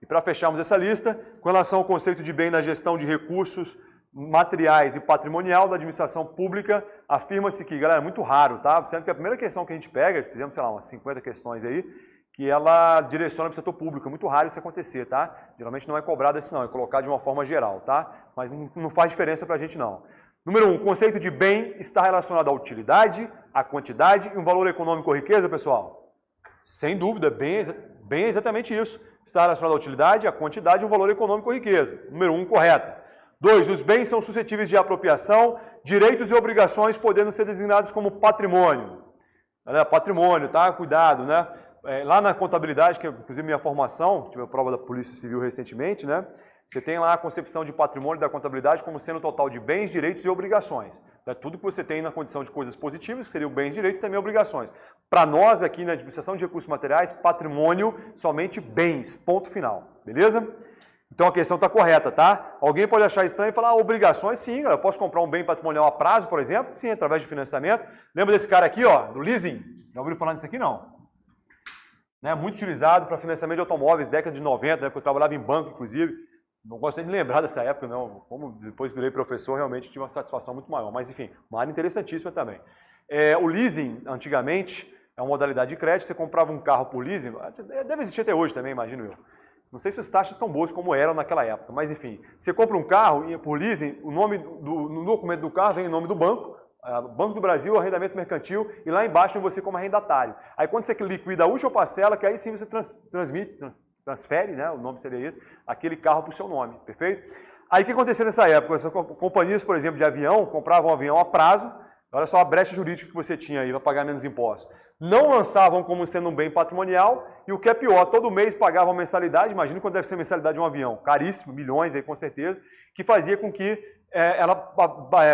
E para fecharmos essa lista, com relação ao conceito de bem na gestão de recursos materiais e patrimonial da administração pública, afirma-se que, galera, é muito raro, tá? Sendo que a primeira questão que a gente pega, fizemos, sei lá, umas 50 questões aí, que ela direciona para o setor público. É muito raro isso acontecer, tá? Geralmente não é cobrado assim não, é colocado de uma forma geral, tá? Mas não faz diferença para a gente não. Número 1, o conceito de bem está relacionado à utilidade, à quantidade e um valor econômico ou riqueza, pessoal? Sem dúvida, bem é exatamente isso. Está relacionado à utilidade, à quantidade e um valor econômico ou riqueza. Número 1, correto. 2, os bens são suscetíveis de apropriação, direitos e obrigações podendo ser designados como patrimônio. Patrimônio, tá? Cuidado, né? Lá na contabilidade, que é inclusive minha formação, tive a prova da Polícia Civil recentemente, né? Você tem lá a concepção de patrimônio da contabilidade como sendo o total de bens, direitos e obrigações. É tudo que você tem na condição de coisas positivas, que seriam bens, direitos e também obrigações. Para nós aqui na administração de recursos materiais, patrimônio somente bens, ponto final. Beleza? Então a questão está correta, tá? Alguém pode achar estranho e falar, obrigações, sim, eu posso comprar um bem patrimonial a prazo, por exemplo, sim, através de financiamento. Lembra desse cara aqui, ó, do leasing? Já ouviram falar disso aqui? Não. Né? Muito utilizado para financiamento de automóveis, década de 90, né? Porque eu trabalhava em banco, inclusive. Não gosto nem de lembrar dessa época, não. Como depois virei professor, realmente tive uma satisfação muito maior. Mas, enfim, uma área interessantíssima também. O leasing, antigamente, é uma modalidade de crédito. Você comprava um carro por leasing, deve existir até hoje também, imagino eu. Não sei se as taxas estão boas como eram naquela época, mas enfim. Você compra um carro e por leasing, no documento do carro vem o nome do banco, Banco do Brasil, arrendamento mercantil, e lá embaixo vem você como arrendatário. Aí quando você liquida a última parcela, que aí sim você transfere, né, o nome seria esse, aquele carro para o seu nome, perfeito? Aí o que aconteceu nessa época? Essas companhias, por exemplo, de avião, compravam um avião a prazo, olha só a brecha jurídica que você tinha aí para pagar menos impostos. Não lançavam como sendo um bem patrimonial, e o que é pior, todo mês pagavam mensalidade, imagina quanto deve ser a mensalidade de um avião, caríssimo, milhões aí com certeza, que fazia com que ela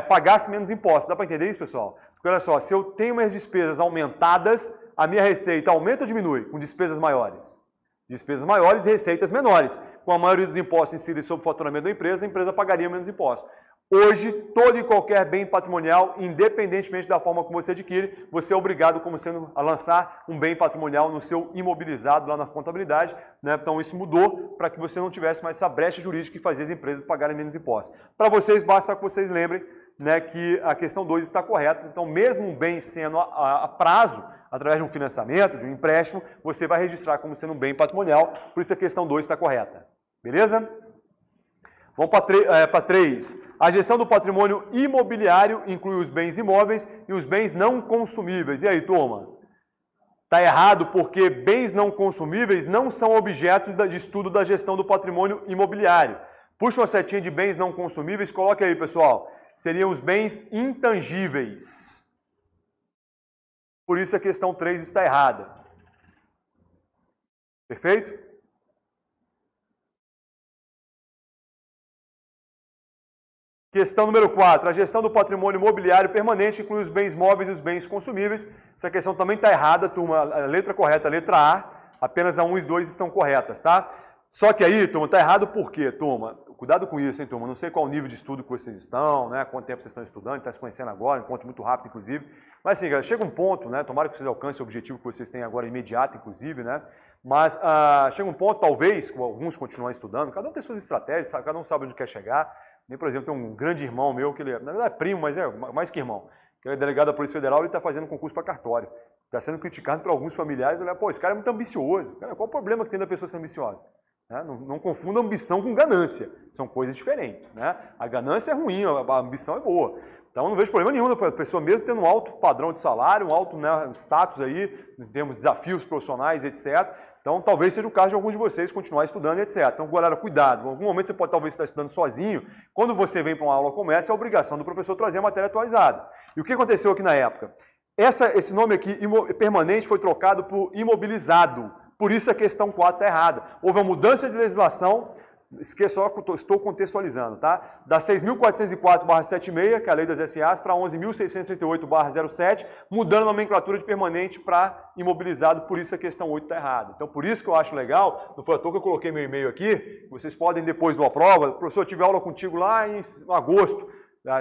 pagasse menos impostos. Dá para entender isso, pessoal? Porque olha só, se eu tenho minhas despesas aumentadas, a minha receita aumenta ou diminui com despesas maiores? Despesas maiores e receitas menores. Com a maioria dos impostos inseridos sobre o faturamento da empresa, a empresa pagaria menos impostos. Hoje, todo e qualquer bem patrimonial, independentemente da forma como você adquire, você é obrigado como sendo a lançar um bem patrimonial no seu imobilizado lá na contabilidade, né? Então isso mudou para que você não tivesse mais essa brecha jurídica que fazia as empresas pagarem menos impostos. Para vocês, basta que vocês lembrem, né, que a questão 2 está correta. Então, mesmo um bem sendo a prazo, através de um financiamento, de um empréstimo, você vai registrar como sendo um bem patrimonial, por isso a questão 2 está correta. Beleza? Vamos para 3. A gestão do patrimônio imobiliário inclui os bens imóveis e os bens não consumíveis. E aí, turma? Está errado porque bens não consumíveis não são objeto de estudo da gestão do patrimônio imobiliário. Puxa uma setinha de bens não consumíveis, coloque aí, pessoal. Seriam os bens intangíveis. Por isso a questão 3 está errada. Perfeito? Questão número 4. A gestão do patrimônio imobiliário permanente inclui os bens móveis e os bens consumíveis. Essa questão também está errada, turma. A letra correta, a letra A. Apenas a 1 e 2 estão corretas, tá? Só que aí, turma, está errado por quê, turma? Cuidado com isso, hein, turma? Não sei qual o nível de estudo que vocês estão, né? Quanto tempo vocês estão estudando, está se conhecendo agora, encontro muito rápido, inclusive. Mas assim, galera, chega um ponto, né? Tomara que vocês alcancem o objetivo que vocês têm agora imediato, inclusive, né? Mas chega um ponto, talvez, alguns continuarem estudando, cada um tem suas estratégias, cada um sabe onde quer chegar. Nem, por exemplo, tem um grande irmão meu, que ele na verdade é primo, mas é mais que irmão, que é delegado da Polícia Federal, ele está fazendo concurso para cartório. Está sendo criticado por alguns familiares, pô, esse cara é muito ambicioso. Cara, qual o problema que tem da pessoa ser ambiciosa? Né? Não confunda ambição com ganância. São coisas diferentes. Né? A ganância é ruim, a ambição é boa. Então, não vejo problema nenhum da pessoa mesmo tendo um alto padrão de salário, um alto, né, status aí, em termos de desafios profissionais, etc. Então, talvez seja o caso de alguns de vocês continuar estudando, etc. Então, galera, cuidado. Em algum momento você pode talvez estar estudando sozinho. Quando você vem para uma aula como essa, é a obrigação do professor trazer a matéria atualizada. E o que aconteceu aqui na época? Esse nome aqui, permanente, foi trocado por imobilizado. Por isso a questão 4 está errada. Houve uma mudança de legislação, estou contextualizando, tá? Da 6.404/76, que é a lei das SAs, para 11.638/07, mudando a nomenclatura de permanente para imobilizado, por isso a questão 8 está errada. Então, por isso que eu acho legal, não foi à toa que eu coloquei meu e-mail aqui, vocês podem, depois de uma prova, professor, eu tive aula contigo lá em agosto,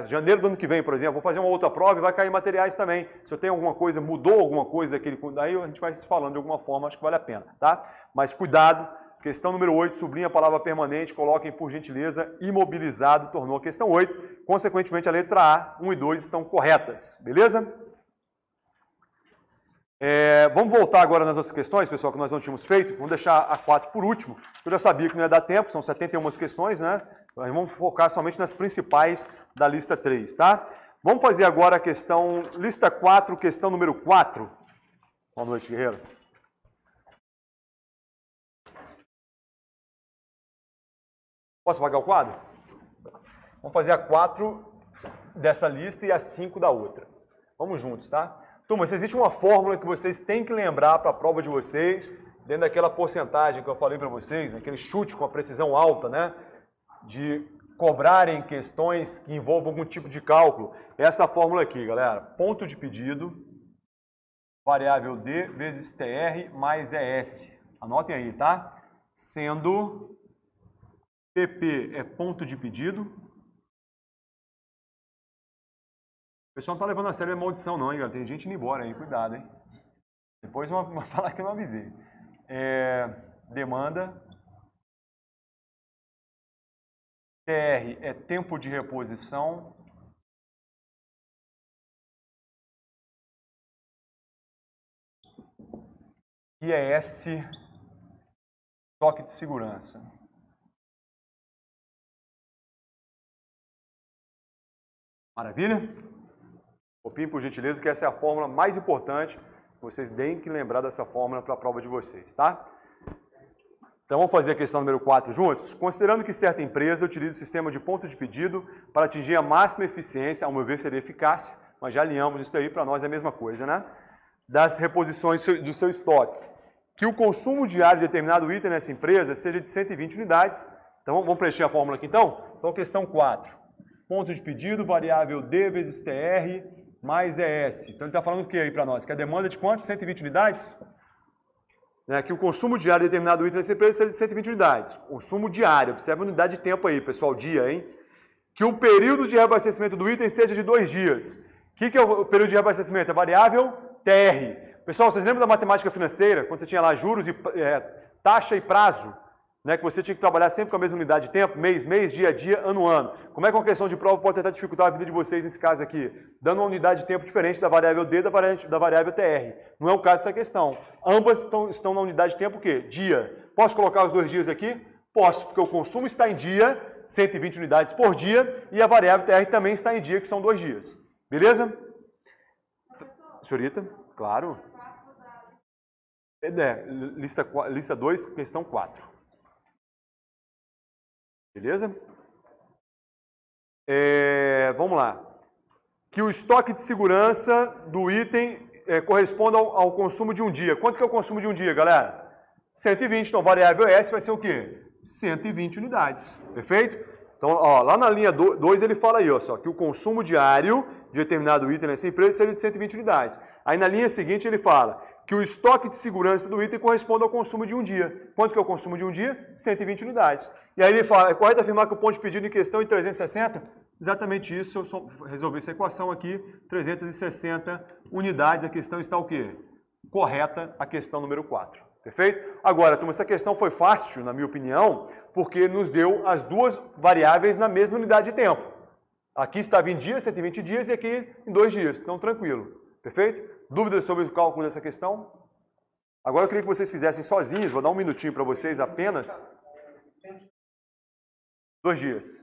janeiro do ano que vem, por exemplo, vou fazer uma outra prova e vai cair materiais também. Se eu tenho alguma coisa, mudou alguma coisa, daí a gente vai se falando de alguma forma, acho que vale a pena, tá? Mas cuidado, questão número 8, sublinha a palavra permanente, coloquem por gentileza, imobilizado, tornou a questão 8. Consequentemente, a letra A, 1 e 2 estão corretas, beleza? Vamos voltar agora nas outras questões, pessoal, que nós não tínhamos feito. Vamos deixar a 4 por último. Eu já sabia que não ia dar tempo, são 71 questões, né? Nós vamos focar somente nas principais da lista 3, tá? Vamos fazer agora a questão, lista 4, questão número 4. Boa noite, guerreiro. Posso apagar o quadro? Vamos fazer a 4 dessa lista e a 5 da outra. Vamos juntos, tá? Turma, se existe uma fórmula que vocês têm que lembrar para a prova de vocês, dentro daquela porcentagem que eu falei para vocês, aquele chute com a precisão alta, né? De cobrarem questões que envolvam algum tipo de cálculo. Essa fórmula aqui, galera. Ponto de pedido, variável D vezes TR mais ES. Anotem aí, tá? Sendo PP é ponto de pedido. O pessoal não está levando a sério a maldição não, hein, galera? Tem gente indo embora aí, cuidado, hein? Depois vão falar que eu não avisei. Demanda. TR é tempo de reposição. IES, toque de segurança. Maravilha? Copiem por gentileza, que essa é a fórmula mais importante. Vocês têm que lembrar dessa fórmula para a prova de vocês, tá? Então vamos fazer a questão número 4 juntos? Considerando que certa empresa utiliza o sistema de ponto de pedido para atingir a máxima eficiência, ao meu ver seria eficácia, mas já alinhamos isso aí, para nós é a mesma coisa, né? Das reposições do seu estoque. Que o consumo diário de determinado item nessa empresa seja de 120 unidades. Então vamos preencher a fórmula aqui então? Então questão 4. Ponto de pedido, variável D vezes TR mais ES. Então ele está falando o que aí para nós? Que a demanda é de quanto? 120 unidades? Que o consumo diário de determinado item nessa empresa seja de 120 unidades. Consumo diário, observe a unidade de tempo aí, pessoal, dia, hein? Que o período de reabastecimento do item seja de 2 dias. O que é o período de reabastecimento? A variável TR. Pessoal, vocês lembram da matemática financeira? Quando você tinha lá juros, e taxa e prazo? Né, que você tinha que trabalhar sempre com a mesma unidade de tempo, mês, dia a dia, ano, ano. Como é que uma questão de prova pode tentar dificultar a vida de vocês nesse caso aqui? Dando uma unidade de tempo diferente da variável D da variável TR. Não é o caso dessa questão. Ambas estão na unidade de tempo o quê? Dia. Posso colocar os 2 dias aqui? Posso, porque o consumo está em dia, 120 unidades por dia, e a variável TR também está em dia, que são 2 dias. Beleza? Senhorita? Claro. Lista 2, questão 4. Beleza? Vamos lá. Que o estoque de segurança do item corresponda ao consumo de um dia. Quanto que é o consumo de um dia, galera? 120. Então, variável S vai ser o quê? 120 unidades. Perfeito? Então, ó, lá na linha 2 ele fala aí, ó, só, que o consumo diário de determinado item nessa empresa seria de 120 unidades. Aí na linha seguinte ele fala que o estoque de segurança do item corresponde ao consumo de um dia. Quanto que é o consumo de um dia? 120 unidades. E aí ele fala, é correto afirmar que o ponto de pedido em questão é 360? Exatamente isso, eu só resolvi essa equação aqui, 360 unidades, a questão está o quê? Correta a questão número 4. Perfeito? Agora, turma, essa questão foi fácil, na minha opinião, porque nos deu as duas variáveis na mesma unidade de tempo. Aqui estava em dias, 120 dias, e aqui em 2 dias. Então, tranquilo. Perfeito? Dúvidas sobre o cálculo dessa questão? Agora eu queria que vocês fizessem sozinhos, vou dar um minutinho para vocês apenas. 2 dias.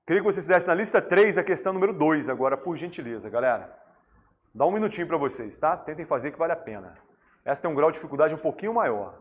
Queria que vocês fizessem na lista 3 a questão número 2 agora, por gentileza, galera. Dá um minutinho para vocês, tá? Tentem fazer que vale a pena. Essa tem um grau de dificuldade um pouquinho maior.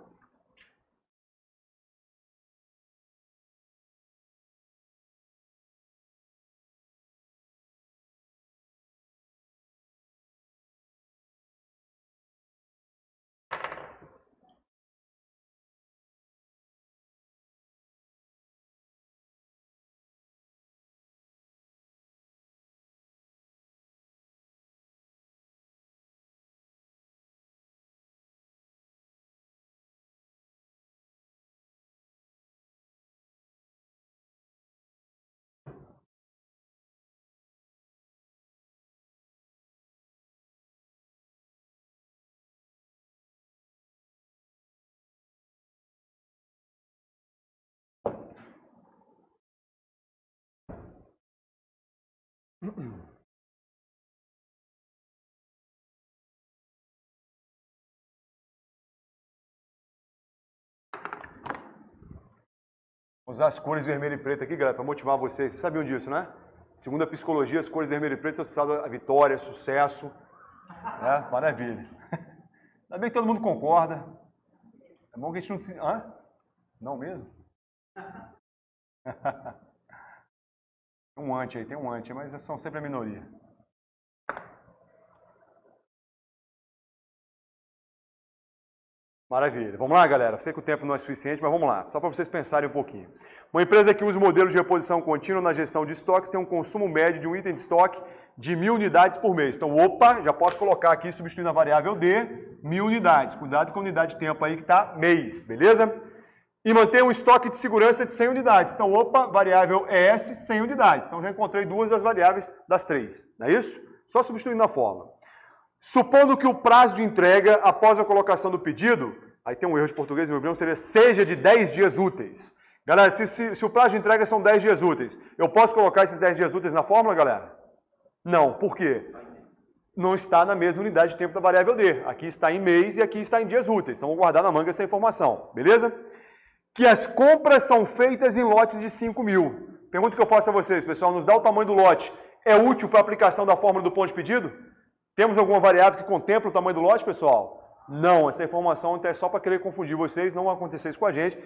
Usar as cores vermelho e preto aqui, galera, para motivar vocês. Vocês sabiam disso, né? Segundo a psicologia, as cores vermelho e preto são associadas a vitória, sucesso. Maravilha. Ainda bem que todo mundo concorda. É bom que a gente não se... Hã? Não mesmo? Tem um anti aí, mas são sempre a minoria. Maravilha. Vamos lá, galera. Sei que o tempo não é suficiente, mas vamos lá. Só para vocês pensarem um pouquinho. Uma empresa que usa o modelo de reposição contínua na gestão de estoques tem um consumo médio de um item de estoque de 1.000 unidades por mês. Então, opa, já posso colocar aqui, substituindo a variável D, 1.000 unidades. Cuidado com a unidade de tempo aí que está mês, beleza? E manter um estoque de segurança de 100 unidades. Então, opa, variável ES, 100 unidades. Então, já encontrei 2 das variáveis das 3. Não é isso? Só substituindo a fórmula. Supondo que o prazo de entrega após a colocação do pedido, aí tem um erro de português e meu seja de 10 dias úteis. Galera, se o prazo de entrega são 10 dias úteis, eu posso colocar esses 10 dias úteis na fórmula, galera? Não. Por quê? Não está na mesma unidade de tempo da variável D. Aqui está em mês e aqui está em dias úteis. Então, vou guardar na manga essa informação. Beleza? Que as compras são feitas em lotes de 5.000. Pergunta que eu faço a vocês, pessoal, nos dá o tamanho do lote. É útil para a aplicação da fórmula do ponto de pedido? Temos alguma variável que contempla o tamanho do lote, pessoal? Não, essa informação é só para querer confundir vocês, não vai acontecer isso com a gente.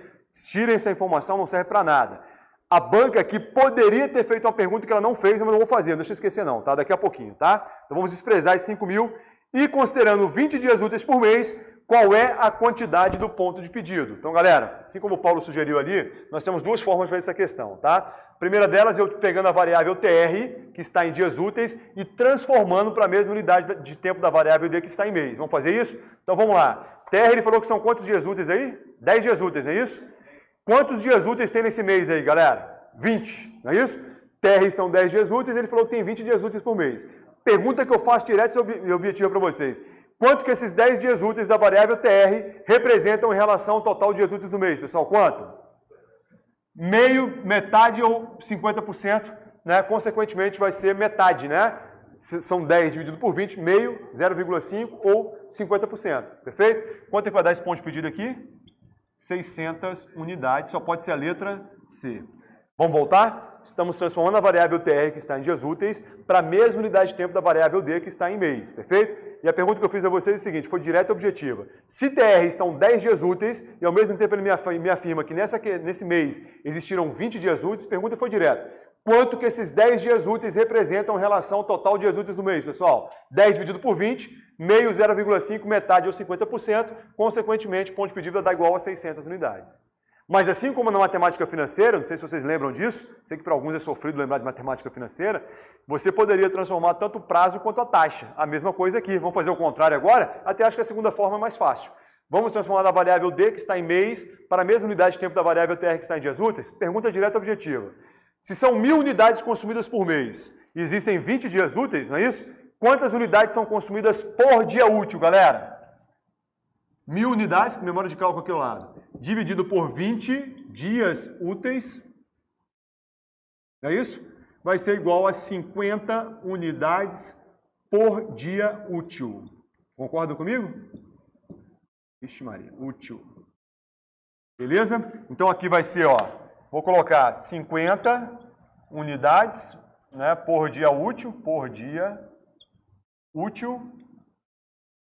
Tirem essa informação, não serve para nada. A banca aqui poderia ter feito uma pergunta que ela não fez, mas eu não vou fazer, não deixa eu esquecer não, tá? Daqui a pouquinho, tá? Então vamos desprezar esses 5.000 e considerando 20 dias úteis por mês, qual é a quantidade do ponto de pedido. Então, galera, assim como o Paulo sugeriu ali, nós temos 2 formas de fazer essa questão, tá? A primeira delas, eu pegando a variável TR, que está em dias úteis, e transformando para a mesma unidade de tempo da variável D, que está em mês. Vamos fazer isso? Então, vamos lá. TR, ele falou que são quantos dias úteis aí? 10 dias úteis, não é isso? Quantos dias úteis tem nesse mês aí, galera? 20, não é isso? TR são 10 dias úteis, ele falou que tem 20 dias úteis por mês. Pergunta que eu faço direto e objetiva para vocês. Quanto que esses 10 dias úteis da variável TR representam em relação ao total de dias úteis do mês, pessoal? Quanto? Meio, metade ou 50%, né? Consequentemente vai ser metade, né? São 10 dividido por 20, meio, 0,5 ou 50%, perfeito? Quanto é que vai dar esse ponto de pedido aqui? 600 unidades, só pode ser a letra C. Vamos voltar? Estamos transformando a variável TR, que está em dias úteis, para a mesma unidade de tempo da variável D, que está em mês, perfeito? E a pergunta que eu fiz a vocês é a seguinte, foi direta e objetiva. Se TR são 10 dias úteis, e ao mesmo tempo ele me afirma que nesse mês existiram 20 dias úteis, a pergunta foi direta. Quanto que esses 10 dias úteis representam em relação ao total de dias úteis do mês, pessoal? 10 dividido por 20, meio, 0,5, metade ou 50%, consequentemente, ponto de pedido dá igual a 600 unidades. Mas assim como na matemática financeira, não sei se vocês lembram disso, sei que para alguns é sofrido lembrar de matemática financeira, você poderia transformar tanto o prazo quanto a taxa. A mesma coisa aqui. Vamos fazer o contrário agora? Até acho que a segunda forma é mais fácil. Vamos transformar a variável D, que está em mês, para a mesma unidade de tempo da variável TR, que está em dias úteis? Pergunta direta objetiva. Se são 1.000 unidades consumidas por mês e existem 20 dias úteis, não é isso? Quantas unidades são consumidas por dia útil, galera? 1.000 unidades, com memória de cálculo aqui ao lado, dividido por 20 dias úteis, não é isso? Vai ser igual a 50 unidades por dia útil. Concordam comigo? Ixi Maria, útil. Beleza? Então aqui vai ser, ó, Vou colocar 50 unidades, né, por dia útil,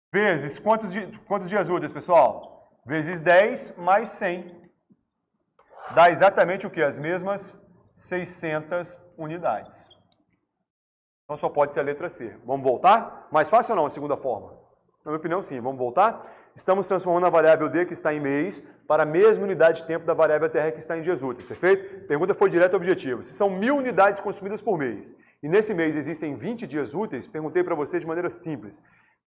vezes quantos dias úteis, pessoal? Vezes 10 mais 100. Dá exatamente o que? As mesmas 600 unidades. Então só pode ser a letra C. Vamos voltar? Mais fácil ou não a segunda forma? Na minha opinião, sim. Vamos voltar? Estamos transformando a variável D, que está em mês, para a mesma unidade de tempo da variável TR, que está em dias úteis, perfeito? Pergunta foi direta ao objetivo. Se são 1000 unidades consumidas por mês, e nesse mês existem 20 dias úteis, perguntei para você de maneira simples.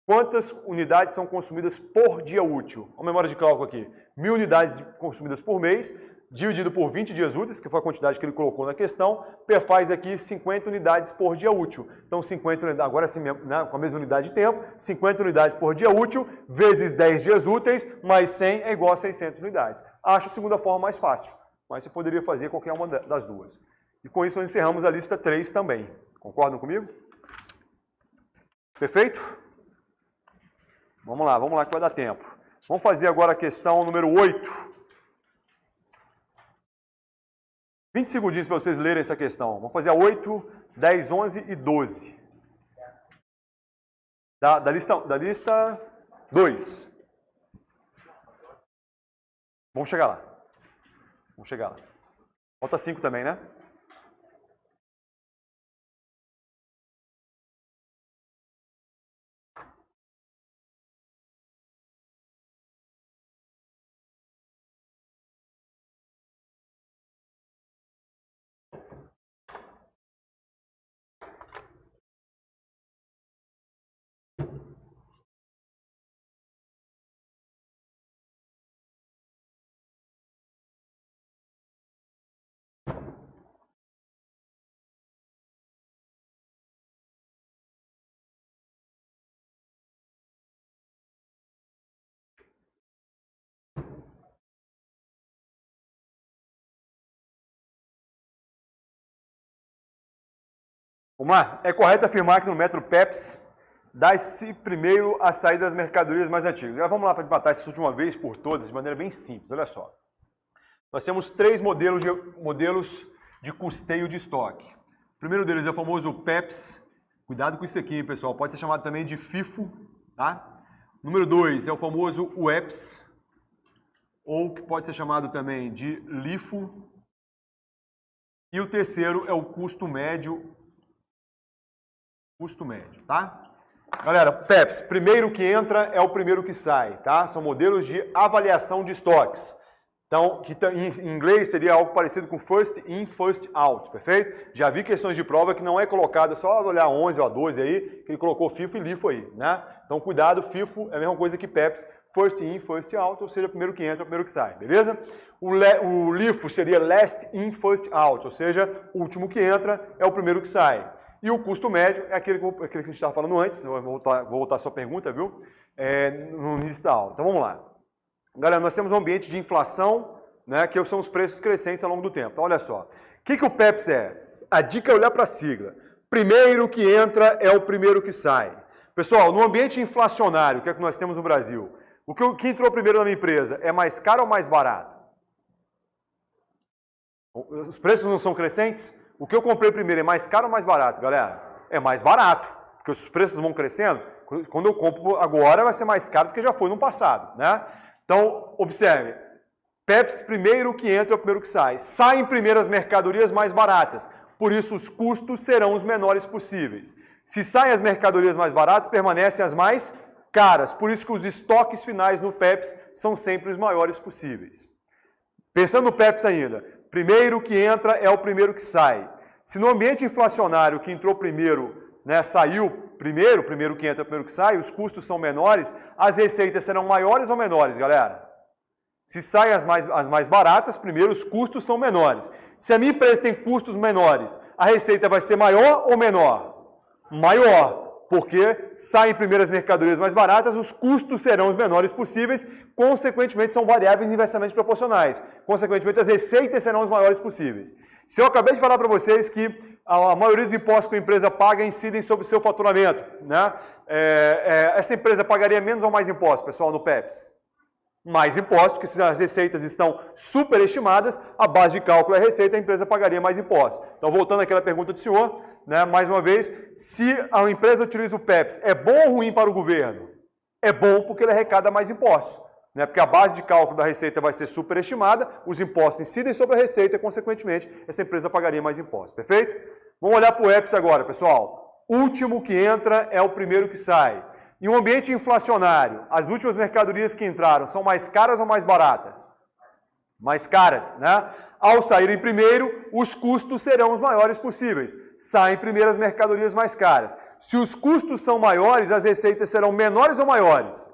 Quantas unidades são consumidas por dia útil? Olha a memória de cálculo aqui. 1000 unidades consumidas por mês, dividido por 20 dias úteis, que foi a quantidade que ele colocou na questão, faz aqui 50 unidades por dia útil. Então, 50 unidades, agora sim, né, com a mesma unidade de tempo, 50 unidades por dia útil, vezes 10 dias úteis, mais 100 é igual a 600 unidades. Acho a segunda forma mais fácil, mas você poderia fazer qualquer uma das duas. E com isso, nós encerramos a lista 3 também. Concordam comigo? Perfeito? Vamos lá que vai dar tempo. Vamos fazer agora a questão número 8. 20 segundinhos para vocês lerem essa questão. Vamos fazer a 8, 10, 11 e 12. Da lista 2. Vamos chegar lá. Falta 5 também, né? Vamos lá. É correto afirmar que no método PEPS dá-se primeiro a saída das mercadorias mais antigas. Agora vamos lá para matar isso de uma vez por todas, de maneira bem simples. Olha só. Nós temos 3 modelos de custeio de estoque. O primeiro deles é o famoso PEPS. Cuidado com isso aqui, hein, pessoal. Pode ser chamado também de FIFO. Tá? Número 2 é o famoso UEPS, ou que pode ser chamado também de LIFO. E o terceiro é o custo médio, tá? Galera, PEPS, primeiro que entra é o primeiro que sai, tá? São modelos de avaliação de estoques. Então, que em inglês seria algo parecido com first in, first out, perfeito? Já vi questões de prova que não é colocado, só olhar 11 ou a 12 aí, que ele colocou FIFO e LIFO aí, né? Então, cuidado, FIFO é a mesma coisa que PEPS, first in, first out, ou seja, primeiro que entra, primeiro que sai, beleza? O LIFO seria last in, first out, ou seja, o último que entra é o primeiro que sai. E o custo médio é aquele que a gente estava falando antes, vou voltar a sua pergunta, viu? No início da aula. Então, vamos lá. Galera, nós temos um ambiente de inflação, né, que são os preços crescentes ao longo do tempo. Então, olha só. O que o PEPS é? A dica é olhar para a sigla. Primeiro que entra é o primeiro que sai. Pessoal, no ambiente inflacionário, que é o que nós temos no Brasil, o que entrou primeiro na minha empresa é mais caro ou mais barato? Os preços não são crescentes? O que eu comprei primeiro é mais caro ou mais barato, galera? É mais barato, porque os preços vão crescendo. Quando eu compro agora, vai ser mais caro do que já foi no passado, né? Então, observe. PEPS, primeiro que entra é o primeiro que sai. Saem primeiro as mercadorias mais baratas. Por isso, os custos serão os menores possíveis. Se saem as mercadorias mais baratas, permanecem as mais caras. Por isso que os estoques finais no PEPS são sempre os maiores possíveis. Pensando no PEPS ainda, primeiro que entra é o primeiro que sai. Se no ambiente inflacionário que entrou primeiro, né, saiu primeiro que entra é o primeiro que sai, os custos são menores, as receitas serão maiores ou menores, galera? Se saem as mais baratas, primeiro os custos são menores. Se a minha empresa tem custos menores, a receita vai ser maior ou menor? Maior. Porque saem primeiro as mercadorias mais baratas, os custos serão os menores possíveis, consequentemente são variáveis inversamente proporcionais. Consequentemente, as receitas serão as maiores possíveis. Se eu acabei de falar para vocês que a maioria dos impostos que a empresa paga incidem sobre o seu faturamento, né? Essa empresa pagaria menos ou mais impostos, pessoal, no PEPS? mais impostos, porque se as receitas estão superestimadas, a base de cálculo é a receita, a empresa pagaria mais impostos. Então, voltando àquela pergunta do senhor, né, mais uma vez, se a empresa utiliza o PEPS, é bom ou ruim para o governo? É bom porque ele arrecada mais impostos, né, porque a base de cálculo da receita vai ser superestimada, os impostos incidem sobre a receita e, consequentemente, essa empresa pagaria mais impostos. Perfeito? Vamos olhar para o EPS agora, pessoal. Último que entra é o primeiro que sai. Em um ambiente inflacionário, as últimas mercadorias que entraram são mais caras ou mais baratas? Mais caras, né? Ao saírem primeiro, os custos serão os maiores possíveis. Saem primeiro as mercadorias mais caras. Se os custos são maiores, as receitas serão menores ou maiores?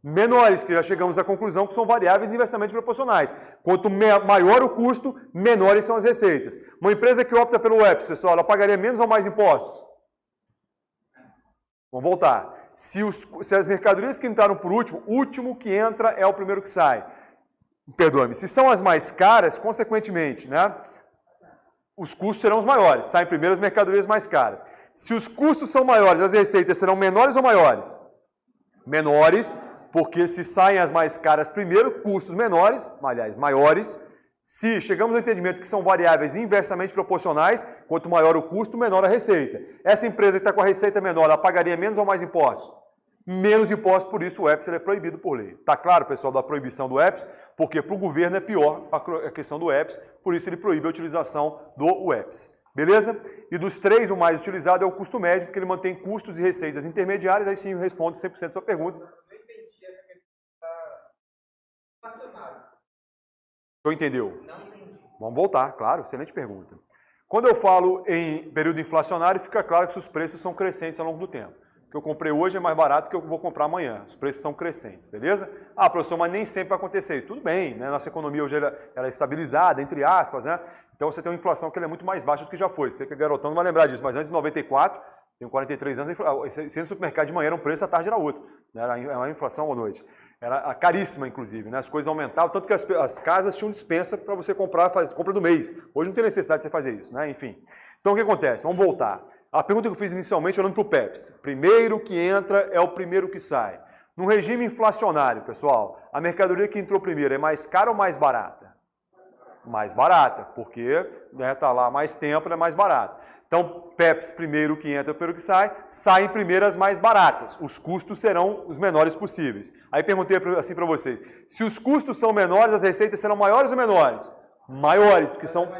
Menores, que já chegamos à conclusão que são variáveis inversamente proporcionais. Quanto maior o custo, menores são as receitas. Uma empresa que opta pelo EPS, pessoal, ela pagaria menos ou mais impostos? Vamos voltar. Se as mercadorias que entraram por último, o último que entra é o primeiro que sai. Perdoe-me. Se são as mais caras, consequentemente, né, os custos serão os maiores. Saem primeiro as mercadorias mais caras. Se os custos são maiores, as receitas serão menores ou maiores? Menores, porque se saem as mais caras primeiro, custos menores, aliás, maiores. Se chegamos ao entendimento que são variáveis inversamente proporcionais, quanto maior o custo, menor a receita. Essa empresa que está com a receita menor, ela pagaria menos ou mais impostos? Menos impostos, por isso o EPS é proibido por lei. Está claro, pessoal, da proibição do EPS? Porque para o governo é pior a questão do EPS, por isso ele proíbe a utilização do EPS. Beleza? E dos três, o mais utilizado é o custo médio, porque ele mantém custos e receitas intermediárias, aí sim eu respondo 100% da sua pergunta. Eu entendi essa questão da inflacionária. O senhor entendeu? Não entendi. Vamos voltar, claro, excelente pergunta. Quando eu falo em período inflacionário, fica claro que os preços são crescentes ao longo do tempo. O que eu comprei hoje é mais barato do que eu vou comprar amanhã. Os preços são crescentes, beleza? Ah, professor, mas nem sempre vai acontecer isso. Tudo bem, né? Nossa economia hoje ela é estabilizada, entre aspas, né? Então você tem uma inflação que ela é muito mais baixa do que já foi. Você que é garotão não vai lembrar disso, mas antes de 94, tenho 43 anos, se no supermercado de manhã era um preço, à tarde era outro. Era uma inflação à noite. Era caríssima, inclusive, né? As coisas aumentavam, tanto que as casas tinham dispensa para você comprar, compra do mês. Hoje não tem necessidade de você fazer isso, né? Enfim. Então o que acontece? Vamos voltar. A pergunta que eu fiz inicialmente, olhando para o PEPS. Primeiro que entra é o primeiro que sai. No regime inflacionário, pessoal, a mercadoria que entrou primeiro é mais cara ou mais barata? Mais barata, porque está lá há mais tempo, é mais barato. Então, PEPS, primeiro que entra, primeiro que sai, saem primeiro as mais baratas. Os custos serão os menores possíveis. Aí perguntei assim para vocês, se os custos são menores, as receitas serão maiores ou menores? Maiores, porque são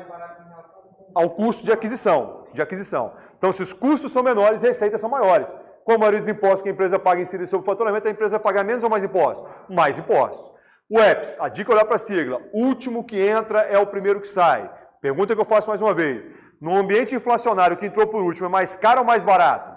ao custo de aquisição. Então, se os custos são menores, as receitas são maiores. Com a maioria dos impostos que a empresa paga incidem sobre o faturamento, a empresa vai pagar menos ou mais impostos? Mais impostos. O EPS, a dica é olhar para a sigla. Último que entra é o primeiro que sai. Pergunta que eu faço mais uma vez. No ambiente inflacionário, que entrou por último, é mais caro ou mais barato?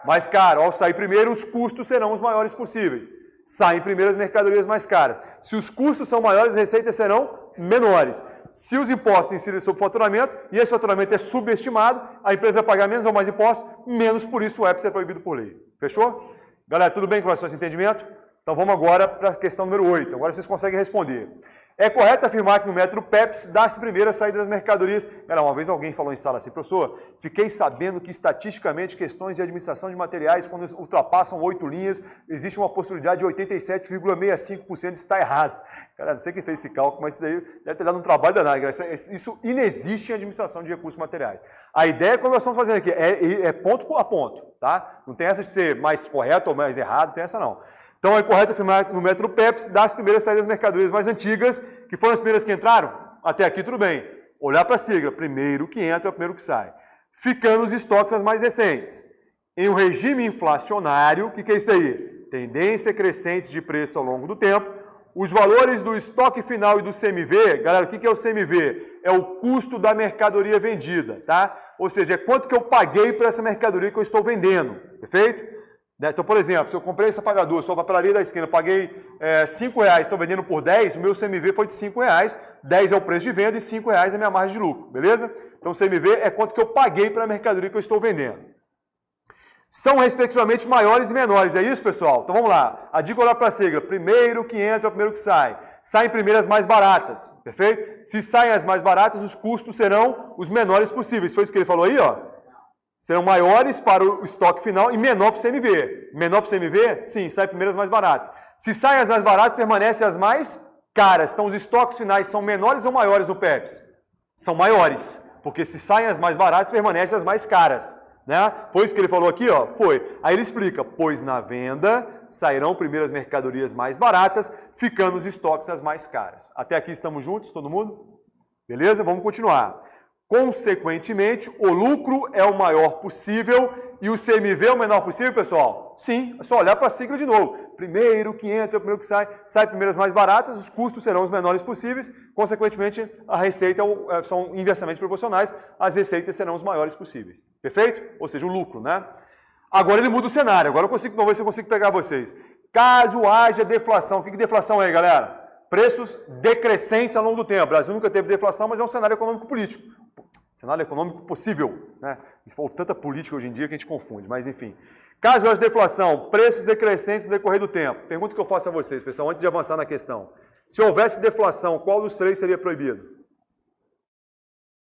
Mais caro. Ao sair primeiro, os custos serão os maiores possíveis. Saem primeiro as mercadorias mais caras. Se os custos são maiores, as receitas serão menores. Se os impostos incidem sobre o faturamento e esse faturamento é subestimado, a empresa vai pagar menos ou mais impostos, menos por isso o EPS é proibido por lei. Fechou? Galera, tudo bem com relação a esse entendimento? Então vamos agora para a questão número 8. Agora vocês conseguem responder. É correto afirmar que no método PEPS dá-se primeiro a saída das mercadorias? Uma vez alguém falou em sala assim, professor, fiquei sabendo que estatisticamente questões de administração de materiais, quando ultrapassam 8 linhas, existe uma possibilidade de 87,65% de estar errado. Cara, não sei quem fez esse cálculo, mas isso daí deve ter dado um trabalho danado. Isso inexiste em administração de recursos materiais. A ideia, como nós estamos fazendo aqui, é ponto a ponto, tá? Não tem essa de ser mais correto ou mais errado, não tem essa não. Então é correto afirmar que no método PEPS, das primeiras saídas das mercadorias mais antigas, que foram as primeiras que entraram, até aqui tudo bem. Olhar para a sigla, primeiro que entra é o primeiro que sai. Ficando os estoques as mais recentes. Em um regime inflacionário, o que é isso aí? Tendência crescente de preço ao longo do tempo. Os valores do estoque final e do CMV, galera, o que é o CMV? É o custo da mercadoria vendida, tá? Ou seja, é quanto que eu paguei por essa mercadoria que eu estou vendendo, perfeito? Então, por exemplo, se eu comprei esse apagador, sou a papelaria da esquina, paguei R$5, estou vendendo por 10, o meu CMV foi de R$5, 10 é o preço de venda e R$5 é a minha margem de lucro, beleza? Então, o CMV é quanto que eu paguei para a mercadoria que eu estou vendendo. São, respectivamente, maiores e menores, é isso, pessoal? Então, vamos lá. A dica é olhar para a sigla. Primeiro que entra, é o primeiro que sai. Saem primeiro as mais baratas, perfeito? Se saem as mais baratas, os custos serão os menores possíveis. Foi isso que ele falou aí, ó? Serão maiores para o estoque final e menor para o CMV. Menor para o CMV? Sim, sai primeiro as mais baratas. Se saem as mais baratas, permanecem as mais caras. Então, os estoques finais são menores ou maiores no PEPS? São maiores, porque se saem as mais baratas, permanecem as mais caras. Né? Foi isso que ele falou aqui, ó? Foi. Aí ele explica, pois na venda sairão primeiro as mercadorias mais baratas, ficando os estoques as mais caras. Até aqui estamos juntos, todo mundo? Beleza? Vamos continuar. Consequentemente, o lucro é o maior possível e o CMV é o menor possível, pessoal? Sim, é só olhar para a sigla de novo. Primeiro que entra, primeiro que sai primeiro as mais baratas, os custos serão os menores possíveis, consequentemente, a receita são inversamente proporcionais, as receitas serão os maiores possíveis. Perfeito? Ou seja, o lucro, né? Agora ele muda o cenário, agora vamos ver se eu consigo pegar vocês. Caso haja deflação, o que é deflação aí, galera? Preços decrescentes ao longo do tempo. O Brasil nunca teve deflação, mas é um cenário econômico-político. Cenário econômico possível, né? E falta tanta política hoje em dia que a gente confunde, mas enfim. Caso haja deflação, preços decrescentes no decorrer do tempo. Pergunta que eu faço a vocês, pessoal, antes de avançar na questão. Se houvesse deflação, qual dos três seria proibido?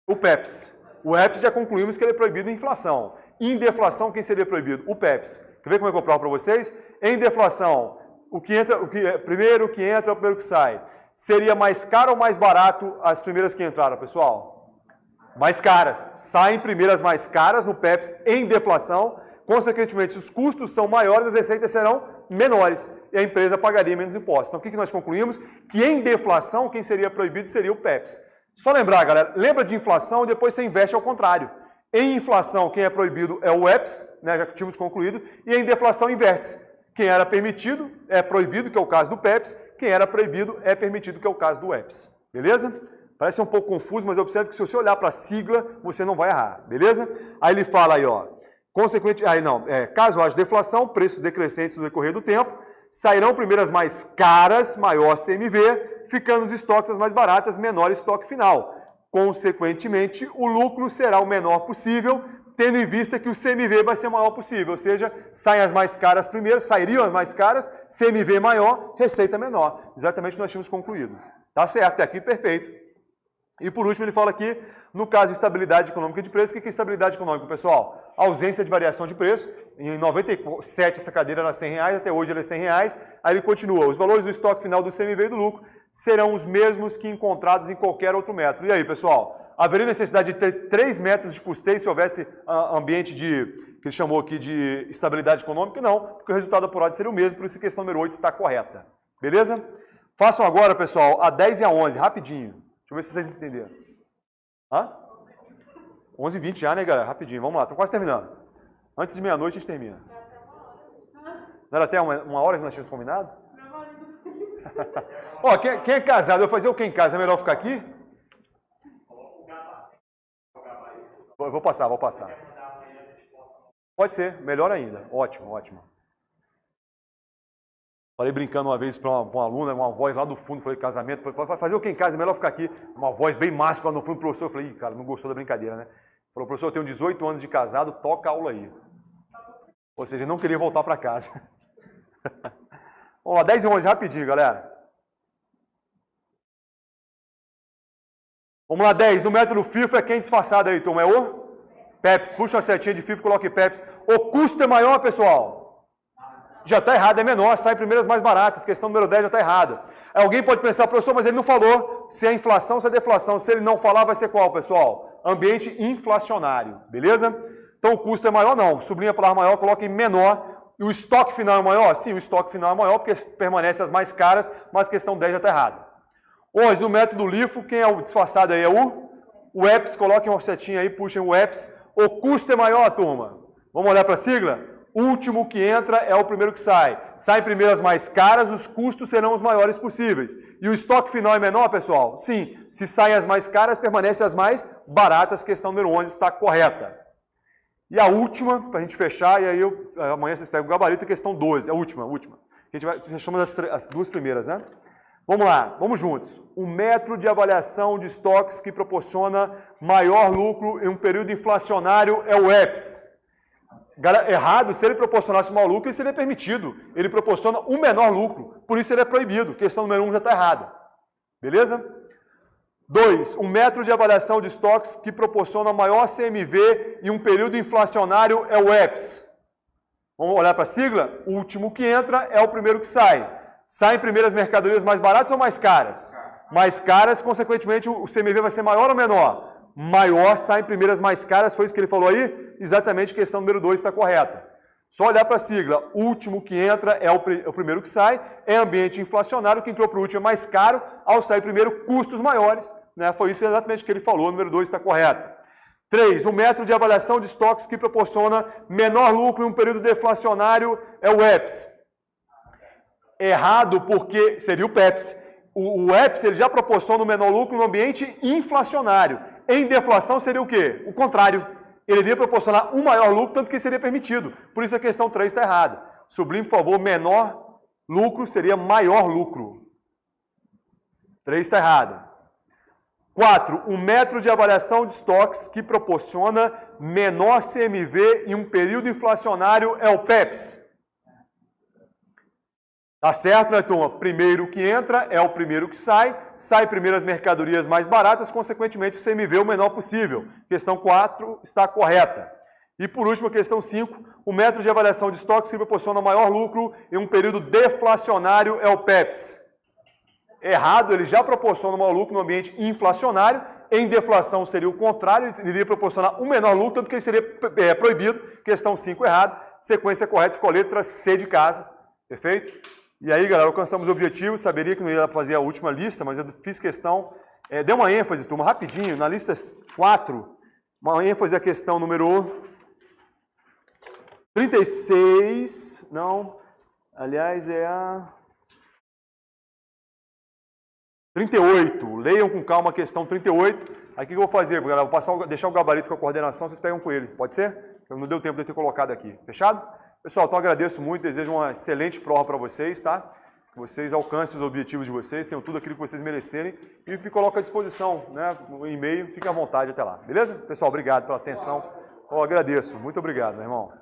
O PEPS. O EPS já concluímos que ele é proibido em inflação. Em deflação, quem seria proibido? O PEPS. Quer ver como é que eu provo para vocês? Em deflação, primeiro que entra é o primeiro que sai. Seria mais caro ou mais barato as primeiras que entraram, pessoal? Mais caras. Saem primeiras mais caras no PEPS em deflação. Consequentemente, se os custos são maiores, as receitas serão menores. E a empresa pagaria menos impostos. Então, o que nós concluímos? Que em deflação, quem seria proibido seria o PEPS. Só lembrar, galera, lembra de inflação e depois você investe ao contrário. Em inflação, quem é proibido é o EPS, né, já que tínhamos concluído, e em deflação inverte-se. Quem era permitido é proibido, que é o caso do PEPS, quem era proibido é permitido, que é o caso do EPS. Beleza? Parece um pouco confuso, mas observe que se você olhar para a sigla, você não vai errar. Beleza? Aí ele fala aí, ó, caso haja deflação, preços decrescentes no decorrer do tempo, sairão primeiro as mais caras, maior CMV, ficando os estoques as mais baratas, menor estoque final. Consequentemente, o lucro será o menor possível, tendo em vista que o CMV vai ser o maior possível, ou seja, saem as mais caras primeiro, sairiam as mais caras, CMV maior, receita menor. Exatamente o que nós tínhamos concluído. Tá certo, até aqui perfeito. E por último ele fala aqui, no caso de estabilidade econômica de preço, o que é estabilidade econômica, pessoal? Ausência de variação de preço. Em 97 essa cadeira era R$100, até hoje ela é R$100. Aí ele continua, os valores do estoque final do CMV e do lucro serão os mesmos que encontrados em qualquer outro método. E aí, pessoal? Haveria necessidade de ter 3 métodos de custeio se houvesse ambiente que ele chamou aqui de estabilidade econômica? Não, porque o resultado apurado seria o mesmo, por isso a questão número 8 está correta. Beleza? Façam agora, pessoal, a 10 e a 11, rapidinho. Deixa eu ver se vocês entenderam. Hã? 11h20 já, né, galera? Rapidinho, vamos lá, estamos quase terminando. Antes de meia-noite a gente termina. Não era até uma hora que nós tínhamos combinado? Ó, quem é casado, eu vou fazer o que em casa? É melhor ficar aqui? Eu vou passar. Pode ser, melhor ainda. Ótimo. Falei brincando uma vez para uma aluna, uma voz lá do fundo, falei, casamento, falei, fazer o que em casa? É melhor ficar aqui. Uma voz bem máxima lá no fundo, professor. Eu falei, cara, não gostou da brincadeira, né? Falou, professor, eu tenho 18 anos de casado, toca a aula aí. Ou seja, não queria voltar para casa. Vamos lá, 10 e 11, rapidinho, galera. Vamos lá, 10. No método FIFO é quem disfarçado aí, turma? É o PEPS. Puxa uma setinha de FIFO e coloque PEPS. O custo é maior, pessoal? Já está errado, é menor, sai primeiras mais baratas. Questão número 10 já está errada. Alguém pode pensar, professor, mas ele não falou se é inflação ou se é deflação. Se ele não falar, vai ser qual, pessoal? Ambiente inflacionário, beleza? Então o custo é maior, não. Sublinha a palavra maior, coloque em menor. E o estoque final é maior? Sim, o estoque final é maior, porque permanece as mais caras, mas questão 10 já está errada. 11, no método LIFO, quem é o disfarçado aí? É o EPS, coloquem uma setinha aí, puxem o EPS. O custo é maior, turma. Vamos olhar para a sigla? O último que entra é o primeiro que sai. Saem primeiro as mais caras, os custos serão os maiores possíveis. E o estoque final é menor, pessoal? Sim. Se saem as mais caras, permanecem as mais baratas. Questão número 11 está correta. E a última, para a gente fechar, e aí amanhã vocês pegam o gabarito, a questão 12, a última. A gente vai fechando as duas primeiras, né? Vamos lá, vamos juntos. O método de avaliação de estoques que proporciona maior lucro em um período inflacionário é o EPS. Errado, se ele proporcionasse maior lucro, ele seria permitido. Ele proporciona um menor lucro, por isso ele é proibido. Questão número 1 já está errada. Beleza? 2. O método de avaliação de estoques que proporciona maior CMV em um período inflacionário é o EPS. Vamos olhar para a sigla? O último que entra é o primeiro que sai. Saem primeiro as mercadorias mais baratas ou mais caras? Mais caras, consequentemente, o CMV vai ser maior ou menor? Maior, saem primeiras mais caras, foi isso que ele falou aí? Exatamente, questão número 2 está correta. Só olhar para a sigla, último que entra é o primeiro que sai, é ambiente inflacionário, que entrou para o último é mais caro, ao sair primeiro, custos maiores, né? Foi isso exatamente que ele falou, número 2 está correto. 3, o método de avaliação de estoques que proporciona menor lucro em um período deflacionário é o EPS. Errado, porque seria o PEPS. O EPS ele já proporciona um menor lucro no ambiente inflacionário. Em deflação seria o quê? O contrário. Ele iria proporcionar um maior lucro, tanto que seria permitido. Por isso a questão 3 está errada. Sublime, por favor, menor lucro seria maior lucro. 3 está errado. 4, um método de avaliação de estoques que proporciona menor CMV em um período inflacionário é o PEPS. Tá certo, né, turma? Primeiro que entra é o primeiro que sai. Sai primeiro as mercadorias mais baratas, consequentemente o CMV o menor possível. Questão 4 está correta. E por último, a questão 5, o método de avaliação de estoques que proporciona maior lucro em um período deflacionário é o PEPS. Errado, ele já proporciona maior lucro no ambiente inflacionário. Em deflação seria o contrário, ele iria proporcionar um menor lucro, tanto que ele seria proibido. Questão 5 errado. Sequência correta ficou a letra C de casa. Perfeito? E aí, galera, alcançamos o objetivo. Saberia que não ia fazer a última lista, mas eu fiz questão. Deu uma ênfase, turma, rapidinho. Na lista 4, uma ênfase a questão número 36. Não, aliás, é a 38. Leiam com calma a questão 38. Aqui que eu vou fazer, galera? Vou deixar o gabarito com a coordenação, vocês pegam com ele. Pode ser? Eu não deu tempo de eu ter colocado aqui. Fechado? Pessoal, então agradeço muito, desejo uma excelente prova para vocês, tá? Que vocês alcancem os objetivos de vocês, tenham tudo aquilo que vocês merecerem e me coloco à disposição, né? No e-mail, fiquem à vontade até lá, beleza? Pessoal, obrigado pela atenção. Eu agradeço, muito obrigado, meu irmão.